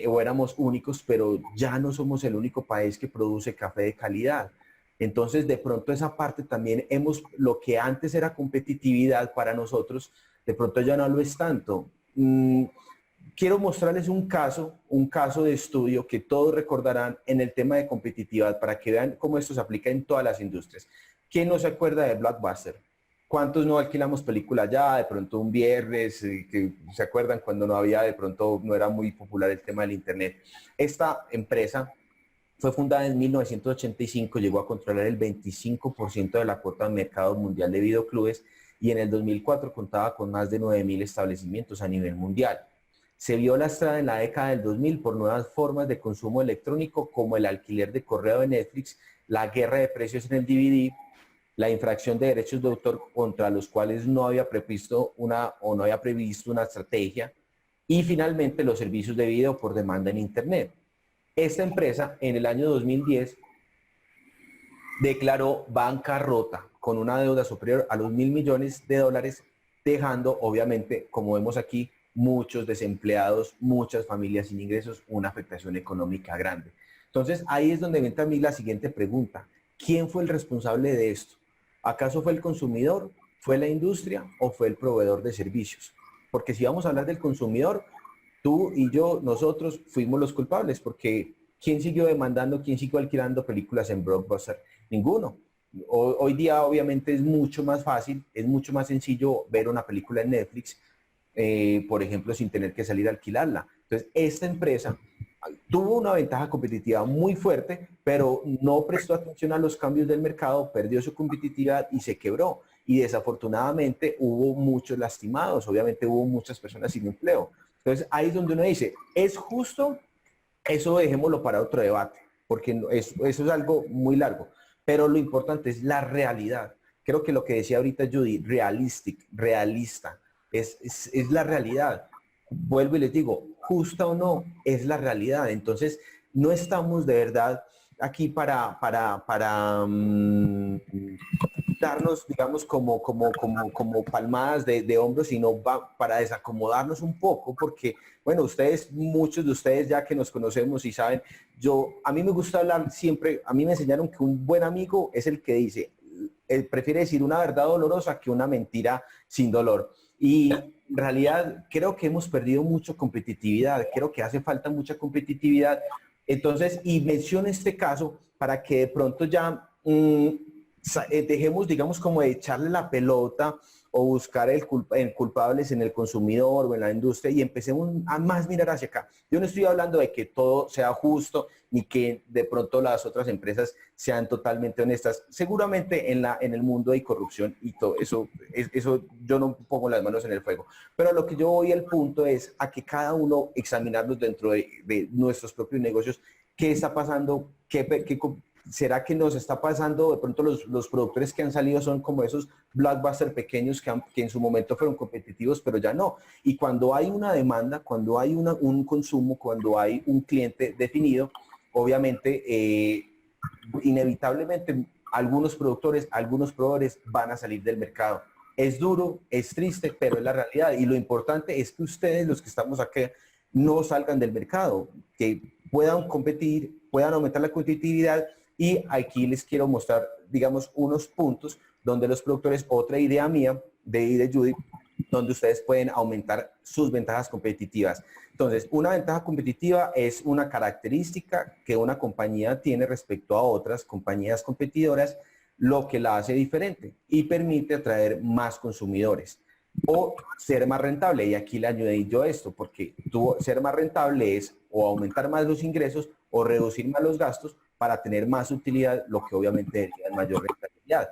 o éramos únicos, pero ya no somos el único país que produce café de calidad. Entonces, de pronto esa parte también lo que antes era competitividad para nosotros, de pronto ya no lo es tanto. Quiero mostrarles un caso de estudio que todos recordarán en el tema de competitividad para que vean cómo esto se aplica en todas las industrias. ¿Quién no se acuerda de Blockbuster? ¿Cuántos no alquilamos película ya de pronto un viernes? Que se acuerdan cuando no había, de pronto no era muy popular el tema del internet. Esta empresa fue fundada en 1985, llegó a controlar el 25% de la cuota de mercado mundial de videoclubes y en el 2004 contaba con más de 9.000 establecimientos a nivel mundial. Se vio lastrada en la década del 2000 por nuevas formas de consumo electrónico como el alquiler de correo de Netflix, la guerra de precios en el DVD, la infracción de derechos de autor contra los cuales no había previsto una estrategia y finalmente los servicios de video por demanda en Internet. Esta empresa en el año 2010 declaró bancarrota con una deuda superior a los $1.000 millones, dejando obviamente, como vemos aquí, muchos desempleados, muchas familias sin ingresos, una afectación económica grande. Entonces ahí es donde entra a mí la siguiente pregunta. ¿Quién fue el responsable de esto? ¿Acaso fue el consumidor, fue la industria o fue el proveedor de servicios? Porque si vamos a hablar del consumidor, tú y yo, nosotros fuimos los culpables, porque ¿quién siguió demandando, quién siguió alquilando películas en Blockbuster? Ninguno. Hoy día obviamente es mucho más fácil, es mucho más sencillo ver una película en Netflix, por ejemplo, sin tener que salir a alquilarla. Entonces, esta empresa tuvo una ventaja competitiva muy fuerte, pero no prestó atención a los cambios del mercado, perdió su competitividad y se quebró. Y desafortunadamente hubo muchos lastimados, obviamente hubo muchas personas sin empleo. Entonces ahí es donde uno dice, ¿es justo? Eso dejémoslo para otro debate, porque eso es algo muy largo. Pero lo importante es la realidad. Creo que lo que decía ahorita Judy, realista, es la realidad. Vuelvo y les digo, justa o no, es la realidad. Entonces, no estamos de verdad aquí para darnos, digamos, como palmadas de hombros, sino para desacomodarnos un poco, porque, bueno, muchos de ustedes ya que nos conocemos y saben, a mí me gusta hablar siempre, a mí me enseñaron que un buen amigo es el que dice, él prefiere decir una verdad dolorosa que una mentira sin dolor. Y en realidad creo que hemos perdido mucha competitividad, creo que hace falta mucha competitividad. Entonces, y menciono este caso para que de pronto ya dejemos, digamos, como de echarle la pelota o buscar culpables en el consumidor o en la industria y empecemos a más mirar hacia acá. Yo no estoy hablando de que todo sea justo ni que de pronto las otras empresas sean totalmente honestas. Seguramente en el mundo hay corrupción y todo eso yo no pongo las manos en el fuego. Pero lo que yo voy al punto es a que cada uno examinarnos dentro de nuestros propios negocios, qué está pasando, ¿será que nos está pasando? De pronto los productores que han salido son como esos blockbuster pequeños que en su momento fueron competitivos, pero ya no. Y cuando hay una demanda, cuando hay un consumo, cuando hay un cliente definido, obviamente, inevitablemente, algunos productores, algunos proveedores van a salir del mercado. Es duro, es triste, pero es la realidad. Y lo importante es que ustedes, los que estamos aquí, no salgan del mercado, que puedan competir, puedan aumentar la competitividad. Y aquí les quiero mostrar, digamos, unos puntos donde los productores, otra idea mía de Judy, donde ustedes pueden aumentar sus ventajas competitivas. Entonces, una ventaja competitiva es una característica que una compañía tiene respecto a otras compañías competidoras, lo que la hace diferente y permite atraer más consumidores o ser más rentable. Y aquí le ayudé yo esto, porque ser más rentable es o aumentar más los ingresos o reducir más los gastos para tener más utilidad, lo que obviamente daría mayor rentabilidad.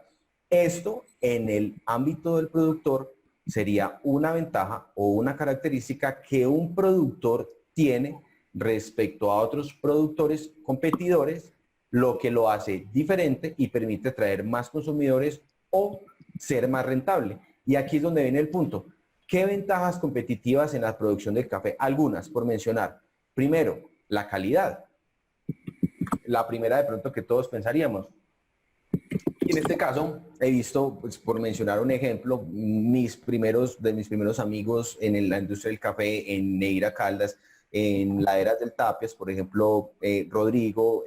Esto en el ámbito del productor sería una ventaja o una característica que un productor tiene respecto a otros productores competidores, lo que lo hace diferente y permite atraer más consumidores o ser más rentable. Y aquí es donde viene el punto. ¿Qué ventajas competitivas en la producción del café? Algunas, por mencionar. Primero, la calidad. La primera de pronto que todos pensaríamos. Y en este caso, he visto, pues, por mencionar un ejemplo, de mis primeros amigos en la industria del café, en Neira Caldas, en Laderas del Tapias, por ejemplo, Rodrigo,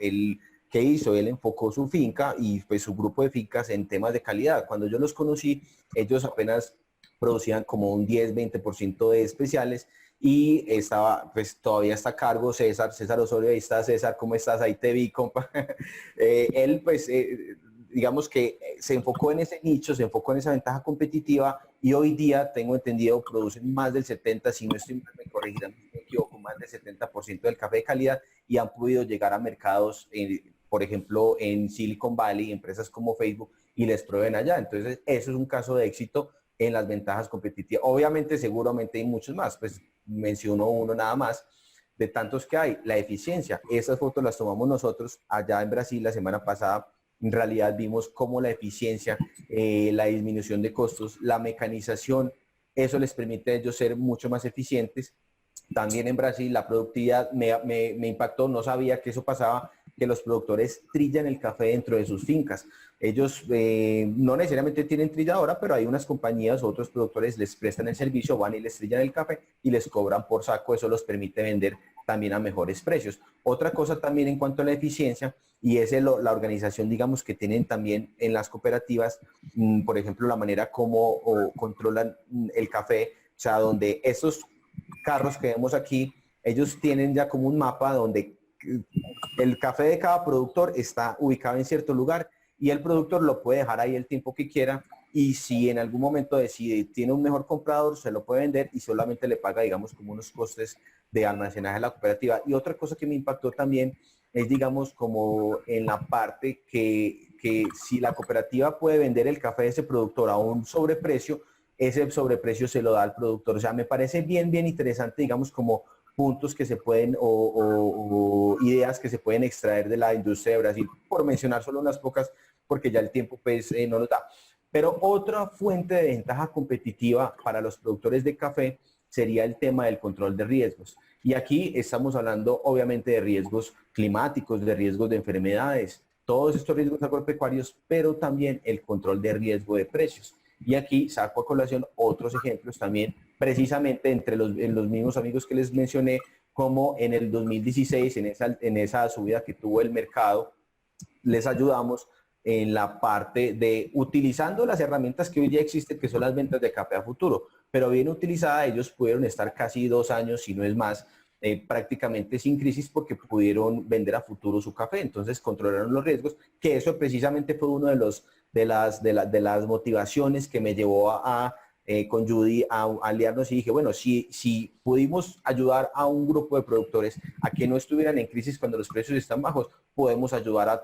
¿qué hizo? Él enfocó su finca y pues su grupo de fincas en temas de calidad. Cuando yo los conocí, ellos apenas producían como un 10-20% de especiales y estaba, pues todavía está a cargo César Osorio. Ahí está César, ¿cómo estás? Ahí te vi, compa. Él pues digamos que se enfocó en ese nicho, se enfocó en esa ventaja competitiva y hoy día, tengo entendido, producen más del 70, si no estoy mal, me corregirán si me equivoco, más del 70% del café de calidad y han podido llegar a mercados, por ejemplo, en Silicon Valley, empresas como Facebook, y les prueben allá. Entonces, eso es un caso de éxito en las ventajas competitivas. Obviamente, seguramente hay muchos más, pues menciono uno nada más, de tantos que hay. La eficiencia, esas fotos las tomamos nosotros allá en Brasil la semana pasada. En realidad vimos cómo la eficiencia, la disminución de costos, la mecanización, eso les permite a ellos ser mucho más eficientes. También en Brasil la productividad me impactó, no sabía que eso pasaba, que los productores trillan el café dentro de sus fincas. Ellos no necesariamente tienen trilladora, pero hay unas compañías, otros productores les prestan el servicio, van y les trillan el café y les cobran por saco, eso los permite vender también a mejores precios. Otra cosa también en cuanto a la eficiencia, y es la organización, digamos, que tienen también en las cooperativas, por ejemplo, la manera como controlan el café, o sea, donde estos carros que vemos aquí, ellos tienen ya como un mapa donde el café de cada productor está ubicado en cierto lugar y el productor lo puede dejar ahí el tiempo que quiera y si en algún momento decide, tiene un mejor comprador, se lo puede vender y solamente le paga, digamos, como unos costes de almacenaje a la cooperativa. Y otra cosa que me impactó también es, digamos, como en la parte que si la cooperativa puede vender el café de ese productor a un sobreprecio, ese sobreprecio se lo da al productor. O sea, me parece bien, bien interesante, digamos, como puntos que se pueden o ideas que se pueden extraer de la industria de Brasil, por mencionar solo unas pocas, porque ya el tiempo pues no nos da. Pero otra fuente de ventaja competitiva para los productores de café sería el tema del control de riesgos. Y aquí estamos hablando obviamente de riesgos climáticos, de riesgos de enfermedades, todos estos riesgos agropecuarios, pero también el control de riesgo de precios. Y aquí saco a colación otros ejemplos también, precisamente entre los mismos amigos que les mencioné, como en el 2016, en esa subida que tuvo el mercado, les ayudamos en la parte de utilizando las herramientas que hoy ya existen, que son las ventas de café a futuro, pero bien utilizada, ellos pudieron estar casi 2 años, si no es más, prácticamente sin crisis porque pudieron vender a futuro su café, entonces controlaron los riesgos, que eso precisamente fue uno de las motivaciones que me llevó con Judy a aliarnos y dije, bueno, si pudimos ayudar a un grupo de productores a que no estuvieran en crisis cuando los precios están bajos, podemos ayudar a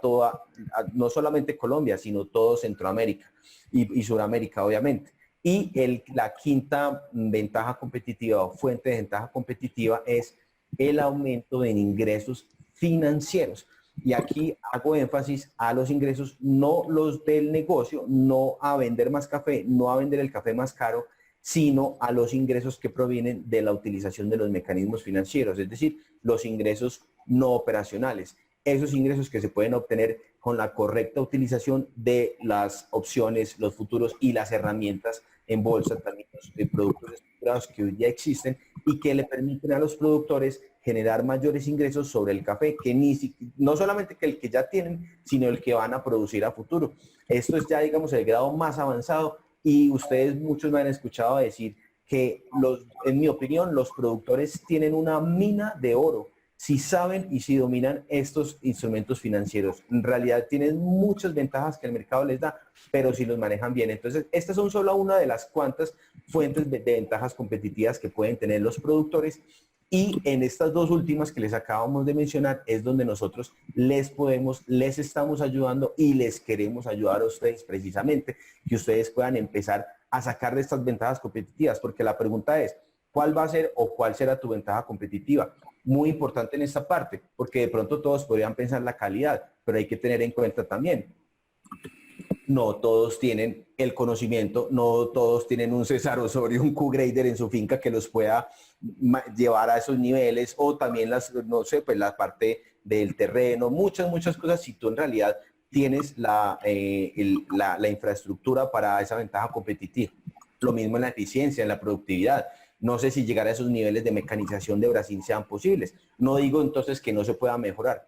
no solamente Colombia, sino todo Centroamérica y Sudamérica, obviamente. Y la quinta ventaja competitiva o fuente de ventaja competitiva es el aumento en ingresos financieros. Y aquí hago énfasis a los ingresos, no los del negocio, no a vender más café, no a vender el café más caro, sino a los ingresos que provienen de la utilización de los mecanismos financieros, es decir, los ingresos no operacionales. esos ingresos que se pueden obtener con la correcta utilización de las opciones, los futuros y las herramientas en bolsa, también los productos estructurados que hoy ya existen y que le permiten a los productores generar mayores ingresos sobre el café, que no solamente que el que ya tienen, sino el que van a producir a futuro. Esto es ya, digamos, el grado más avanzado y ustedes muchos me han escuchado decir que en mi opinión, los productores tienen una mina de oro si saben y si dominan estos instrumentos financieros. En realidad tienen muchas ventajas que el mercado les da, pero si los manejan bien. Entonces, estas son solo una de las cuantas fuentes de ventajas competitivas que pueden tener los productores. Y en estas dos últimas que les acabamos de mencionar es donde nosotros les estamos ayudando y les queremos ayudar a ustedes precisamente, que ustedes puedan empezar a sacar de estas ventajas competitivas, porque la pregunta es, ¿cuál va a ser o cuál será tu ventaja competitiva? Muy importante en esta parte, porque de pronto todos podrían pensar la calidad, pero hay que tener en cuenta también, no todos tienen el conocimiento, no todos tienen un César Osorio, un Q-Grader en su finca que los pueda llevar a esos niveles, o también no sé, pues la parte del terreno, muchas cosas, si tú en realidad tienes la infraestructura para esa ventaja competitiva. Lo mismo en la eficiencia, en la productividad. No sé si llegar a esos niveles de mecanización de Brasil sean posibles. No digo entonces que no se pueda mejorar.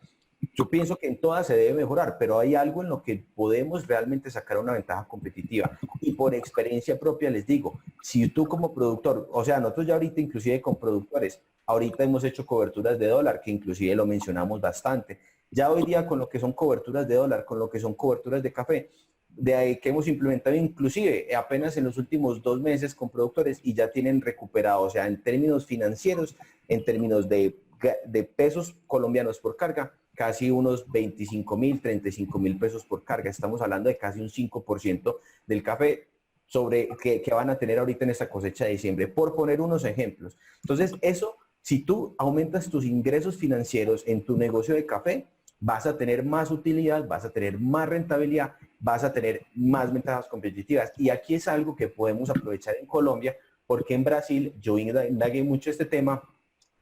Yo pienso que en todas se debe mejorar, pero hay algo en lo que podemos realmente sacar una ventaja competitiva. Y por experiencia propia les digo, si tú como productor, o sea, nosotros ya ahorita inclusive con productores, ahorita hemos hecho coberturas de dólar, que inclusive lo mencionamos bastante. Ya hoy día con lo que son coberturas de dólar, con lo que son coberturas de café, de ahí que hemos implementado inclusive apenas en los últimos 2 meses con productores y ya tienen recuperado, o sea, en términos financieros, en términos de pesos colombianos por carga, casi unos 25.000, 35.000 pesos por carga. Estamos hablando de casi un 5% del café que van a tener ahorita en esta cosecha de diciembre, por poner unos ejemplos. Entonces, eso, si tú aumentas tus ingresos financieros en tu negocio de café, vas a tener más utilidad, vas a tener más rentabilidad, vas a tener más ventajas competitivas. Y aquí es algo que podemos aprovechar en Colombia, porque en Brasil, yo indagué mucho este tema,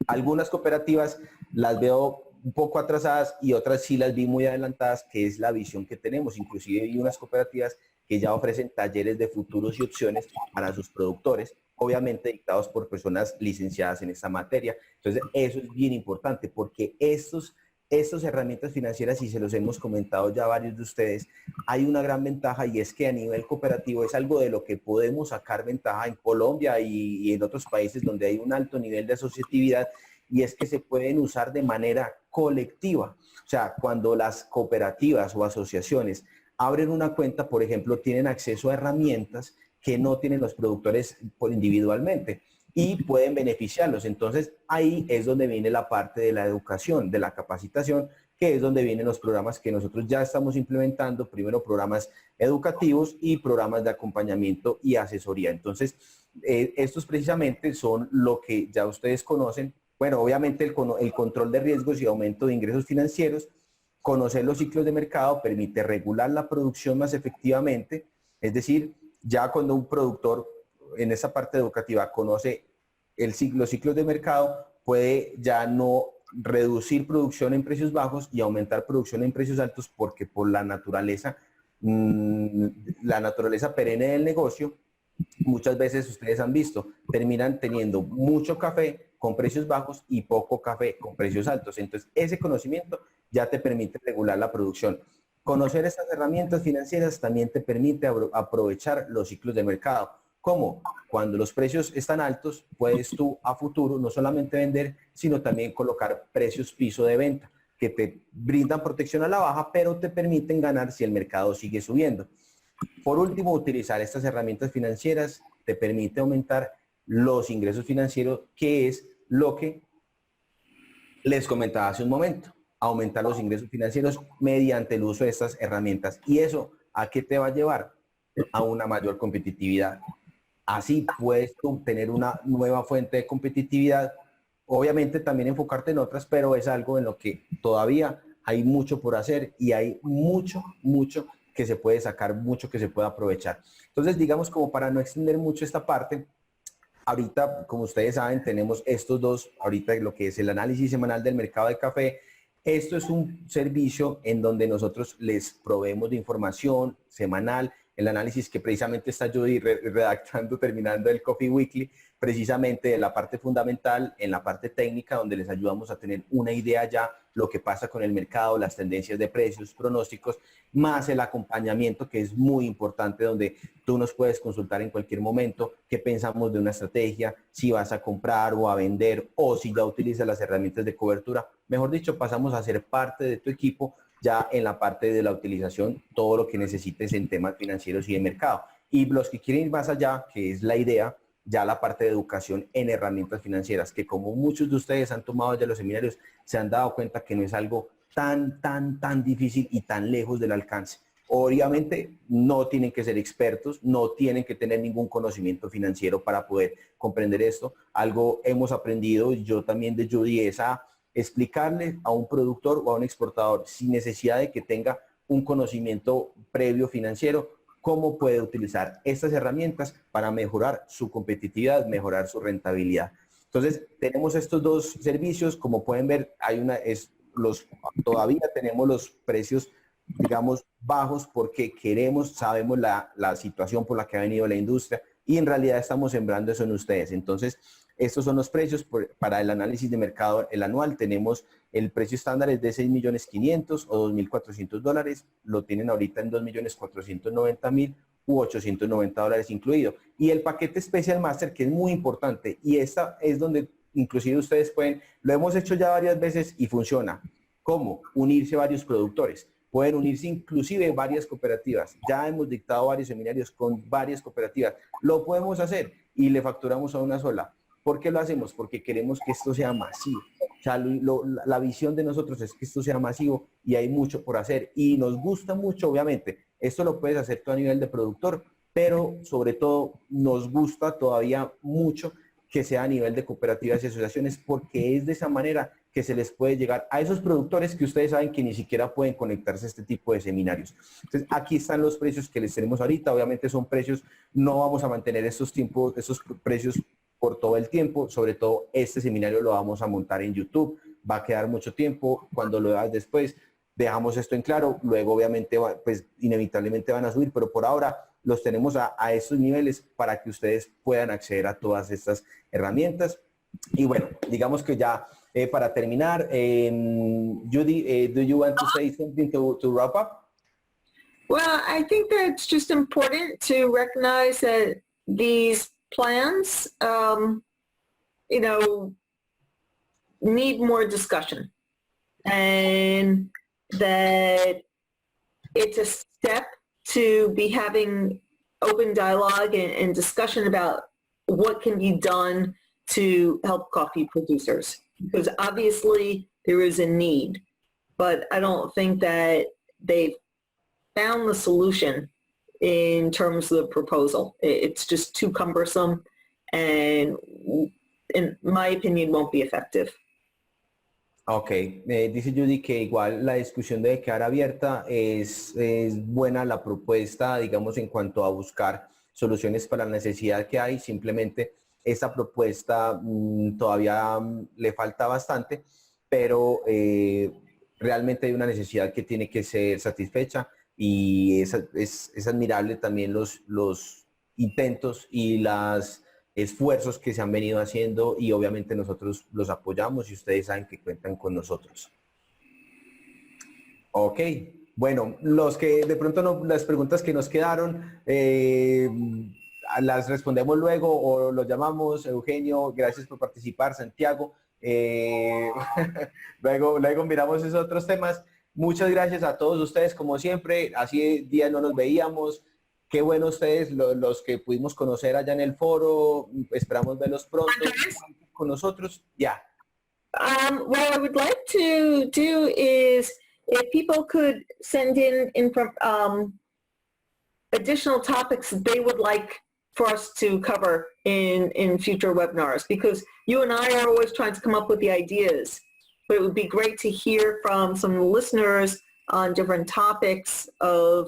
algunas cooperativas las veo un poco atrasadas y otras sí las vi muy adelantadas, que es la visión que tenemos. Inclusive hay unas cooperativas que ya ofrecen talleres de futuros y opciones para sus productores, obviamente dictados por personas licenciadas en esta materia. Entonces, eso es bien importante porque estas herramientas financieras, y se los hemos comentado ya varios de ustedes, hay una gran ventaja y es que a nivel cooperativo es algo de lo que podemos sacar ventaja en Colombia y en otros países donde hay un alto nivel de asociatividad, y es que se pueden usar de manera colectiva. O sea, cuando las cooperativas o asociaciones abren una cuenta, por ejemplo, tienen acceso a herramientas que no tienen los productores individualmente y pueden beneficiarlos. Entonces, ahí es donde viene la parte de la educación, de la capacitación, que es donde vienen los programas que nosotros ya estamos implementando, primero programas educativos y programas de acompañamiento y asesoría. Entonces, estos precisamente son lo que ya ustedes conocen. Bueno, obviamente el control de riesgos y aumento de ingresos financieros, conocer los ciclos de mercado permite regular la producción más efectivamente, es decir, ya cuando un productor en esa parte educativa conoce los ciclos de mercado, puede ya no reducir producción en precios bajos y aumentar producción en precios altos, porque por la naturaleza perenne del negocio, muchas veces ustedes han visto, terminan teniendo mucho café con precios bajos y poco café con precios altos. Entonces, ese conocimiento ya te permite regular la producción. Conocer estas herramientas financieras también te permite aprovechar los ciclos de mercado. ¿Cómo? Cuando los precios están altos, puedes tú a futuro no solamente vender, sino también colocar precios piso de venta, que te brindan protección a la baja, pero te permiten ganar si el mercado sigue subiendo. Por último, utilizar estas herramientas financieras te permite aumentar los ingresos financieros, que es lo que les comentaba hace un momento. Aumentar los ingresos financieros mediante el uso de estas herramientas. ¿Y eso a qué te va a llevar? A una mayor competitividad. Así puedes tener una nueva fuente de competitividad. Obviamente también enfocarte en otras, pero es algo en lo que todavía hay mucho por hacer y hay mucho que se puede sacar, mucho que se puede aprovechar. Entonces, digamos, como para no extender mucho esta parte, ahorita, como ustedes saben, tenemos estos dos, ahorita lo que es el análisis semanal del mercado de café Esto es un servicio en donde nosotros les proveemos de información semanal, el análisis que precisamente está Judy redactando, terminando el Coffee Weekly, precisamente de la parte fundamental, en la parte técnica, donde les ayudamos a tener una idea ya lo que pasa con el mercado, las tendencias de precios, pronósticos, más el acompañamiento, que es muy importante, donde tú nos puedes consultar en cualquier momento qué pensamos de una estrategia, si vas a comprar o a vender, o si ya utilizas las herramientas de cobertura. Mejor dicho, pasamos a ser parte de tu equipo ya en la parte de la utilización, todo lo que necesites en temas financieros y de mercado. Y los que quieren ir más allá, que es la idea, ya la parte de educación en herramientas financieras, que como muchos de ustedes han tomado ya los seminarios, se han dado cuenta que no es algo tan difícil y tan lejos del alcance. Obviamente no tienen que ser expertos, no tienen que tener ningún conocimiento financiero para poder comprender esto. Algo hemos aprendido, yo también de Judy, es a explicarle a un productor o a un exportador sin necesidad de que tenga un conocimiento previo financiero, cómo puede utilizar estas herramientas para mejorar su competitividad, mejorar su rentabilidad. Entonces, tenemos estos dos servicios, como pueden ver, todavía tenemos los precios, digamos, bajos porque sabemos la situación por la que ha venido la industria y en realidad estamos sembrando eso en ustedes. Entonces, estos son los precios para el análisis de mercado, el anual. Tenemos el precio estándar es de 6.500.000 o $2.400. Lo tienen ahorita en 2.490.000 u $890 incluido. Y el paquete Special Master, que es muy importante, y esta es donde inclusive ustedes lo hemos hecho ya varias veces y funciona. ¿Cómo? Unirse varios productores. Pueden unirse inclusive varias cooperativas. Ya hemos dictado varios seminarios con varias cooperativas. Lo podemos hacer y le facturamos a una sola. ¿Por qué lo hacemos? Porque queremos que esto sea masivo. O sea, la visión de nosotros es que esto sea masivo y hay mucho por hacer. Y nos gusta mucho, obviamente. Esto lo puedes hacer tú a nivel de productor, pero sobre todo nos gusta todavía mucho que sea a nivel de cooperativas y asociaciones, porque es de esa manera que se les puede llegar a esos productores que ustedes saben que ni siquiera pueden conectarse a este tipo de seminarios. Entonces, aquí están los precios que les tenemos ahorita. Obviamente son precios, no vamos a mantener esos precios por todo el tiempo. Sobre todo este seminario lo vamos a montar en YouTube, va a quedar mucho tiempo. Cuando lo veas después, dejamos esto en claro. Luego, obviamente, pues inevitablemente van a subir, pero por ahora los tenemos a estos niveles para que ustedes puedan acceder a todas estas herramientas. Y bueno, digamos que ya para terminar, Judy, do you want to say something to wrap up? Well, I think that it's just important to recognize that these plans, need more discussion, and that it's a step to be having open dialogue and discussion about what can be done to help coffee producers. Because obviously there is a need, but I don't think that they've found the solution in terms of the proposal. It's just too cumbersome and, in my opinion, won't be effective. Ok, dice Judy que igual la discusión debe quedar abierta, es buena la propuesta, digamos, en cuanto a buscar soluciones para la necesidad que hay. Simplemente esta propuesta todavía le falta bastante, pero realmente hay una necesidad que tiene que ser satisfecha y es admirable también los intentos y los esfuerzos que se han venido haciendo, y obviamente nosotros los apoyamos y ustedes saben que cuentan con nosotros. Ok, bueno, los que de pronto no, las preguntas que nos quedaron, las respondemos luego o los llamamos. Eugenio, gracias por participar. Santiago, luego miramos esos otros temas. Muchas gracias a todos ustedes, como siempre. Hace días no nos veíamos. Qué bueno ustedes, los que pudimos conocer allá en el foro. Esperamos verlos pronto con nosotros. Ya. What I would like to do is if people could send in additional topics that they would like for us to cover in future webinars, because you and I are always trying to come up with the ideas, but it would be great to hear from some listeners on different topics so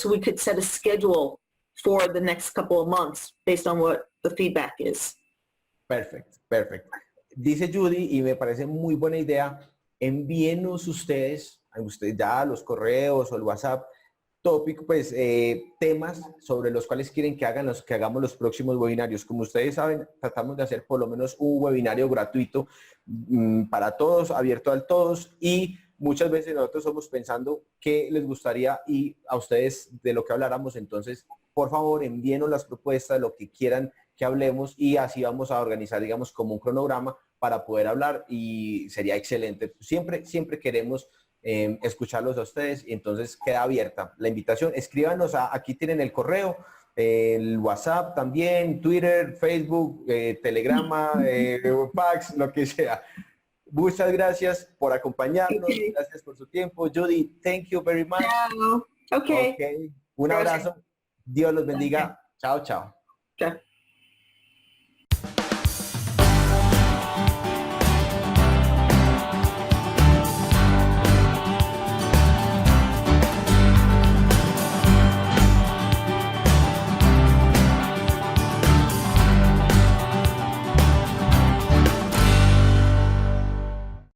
we could set a schedule for the next couple of months based on what the feedback is. Perfect. Dice Judy, y me parece muy buena idea, envíenos ustedes ya los correos o el WhatsApp, tópico, pues temas sobre los cuales quieren que hagamos los próximos webinarios. Como ustedes saben, tratamos de hacer por lo menos un webinario gratuito para todos, abierto a todos, y muchas veces nosotros somos pensando qué les gustaría y a ustedes de lo que habláramos. Entonces, por favor, envíenos las propuestas, lo que quieran que hablemos, y así vamos a organizar, digamos, como un cronograma para poder hablar, y sería excelente. Siempre queremos escucharlos a ustedes, y entonces queda abierta la invitación. Escríbanos, aquí tienen el correo, el WhatsApp también, Twitter, Facebook, Telegrama, Pax, lo que sea. Muchas gracias por acompañarnos, gracias por su tiempo. Judy, thank you very much. Okay. Un abrazo, Dios los bendiga. Chao, chao. Chao.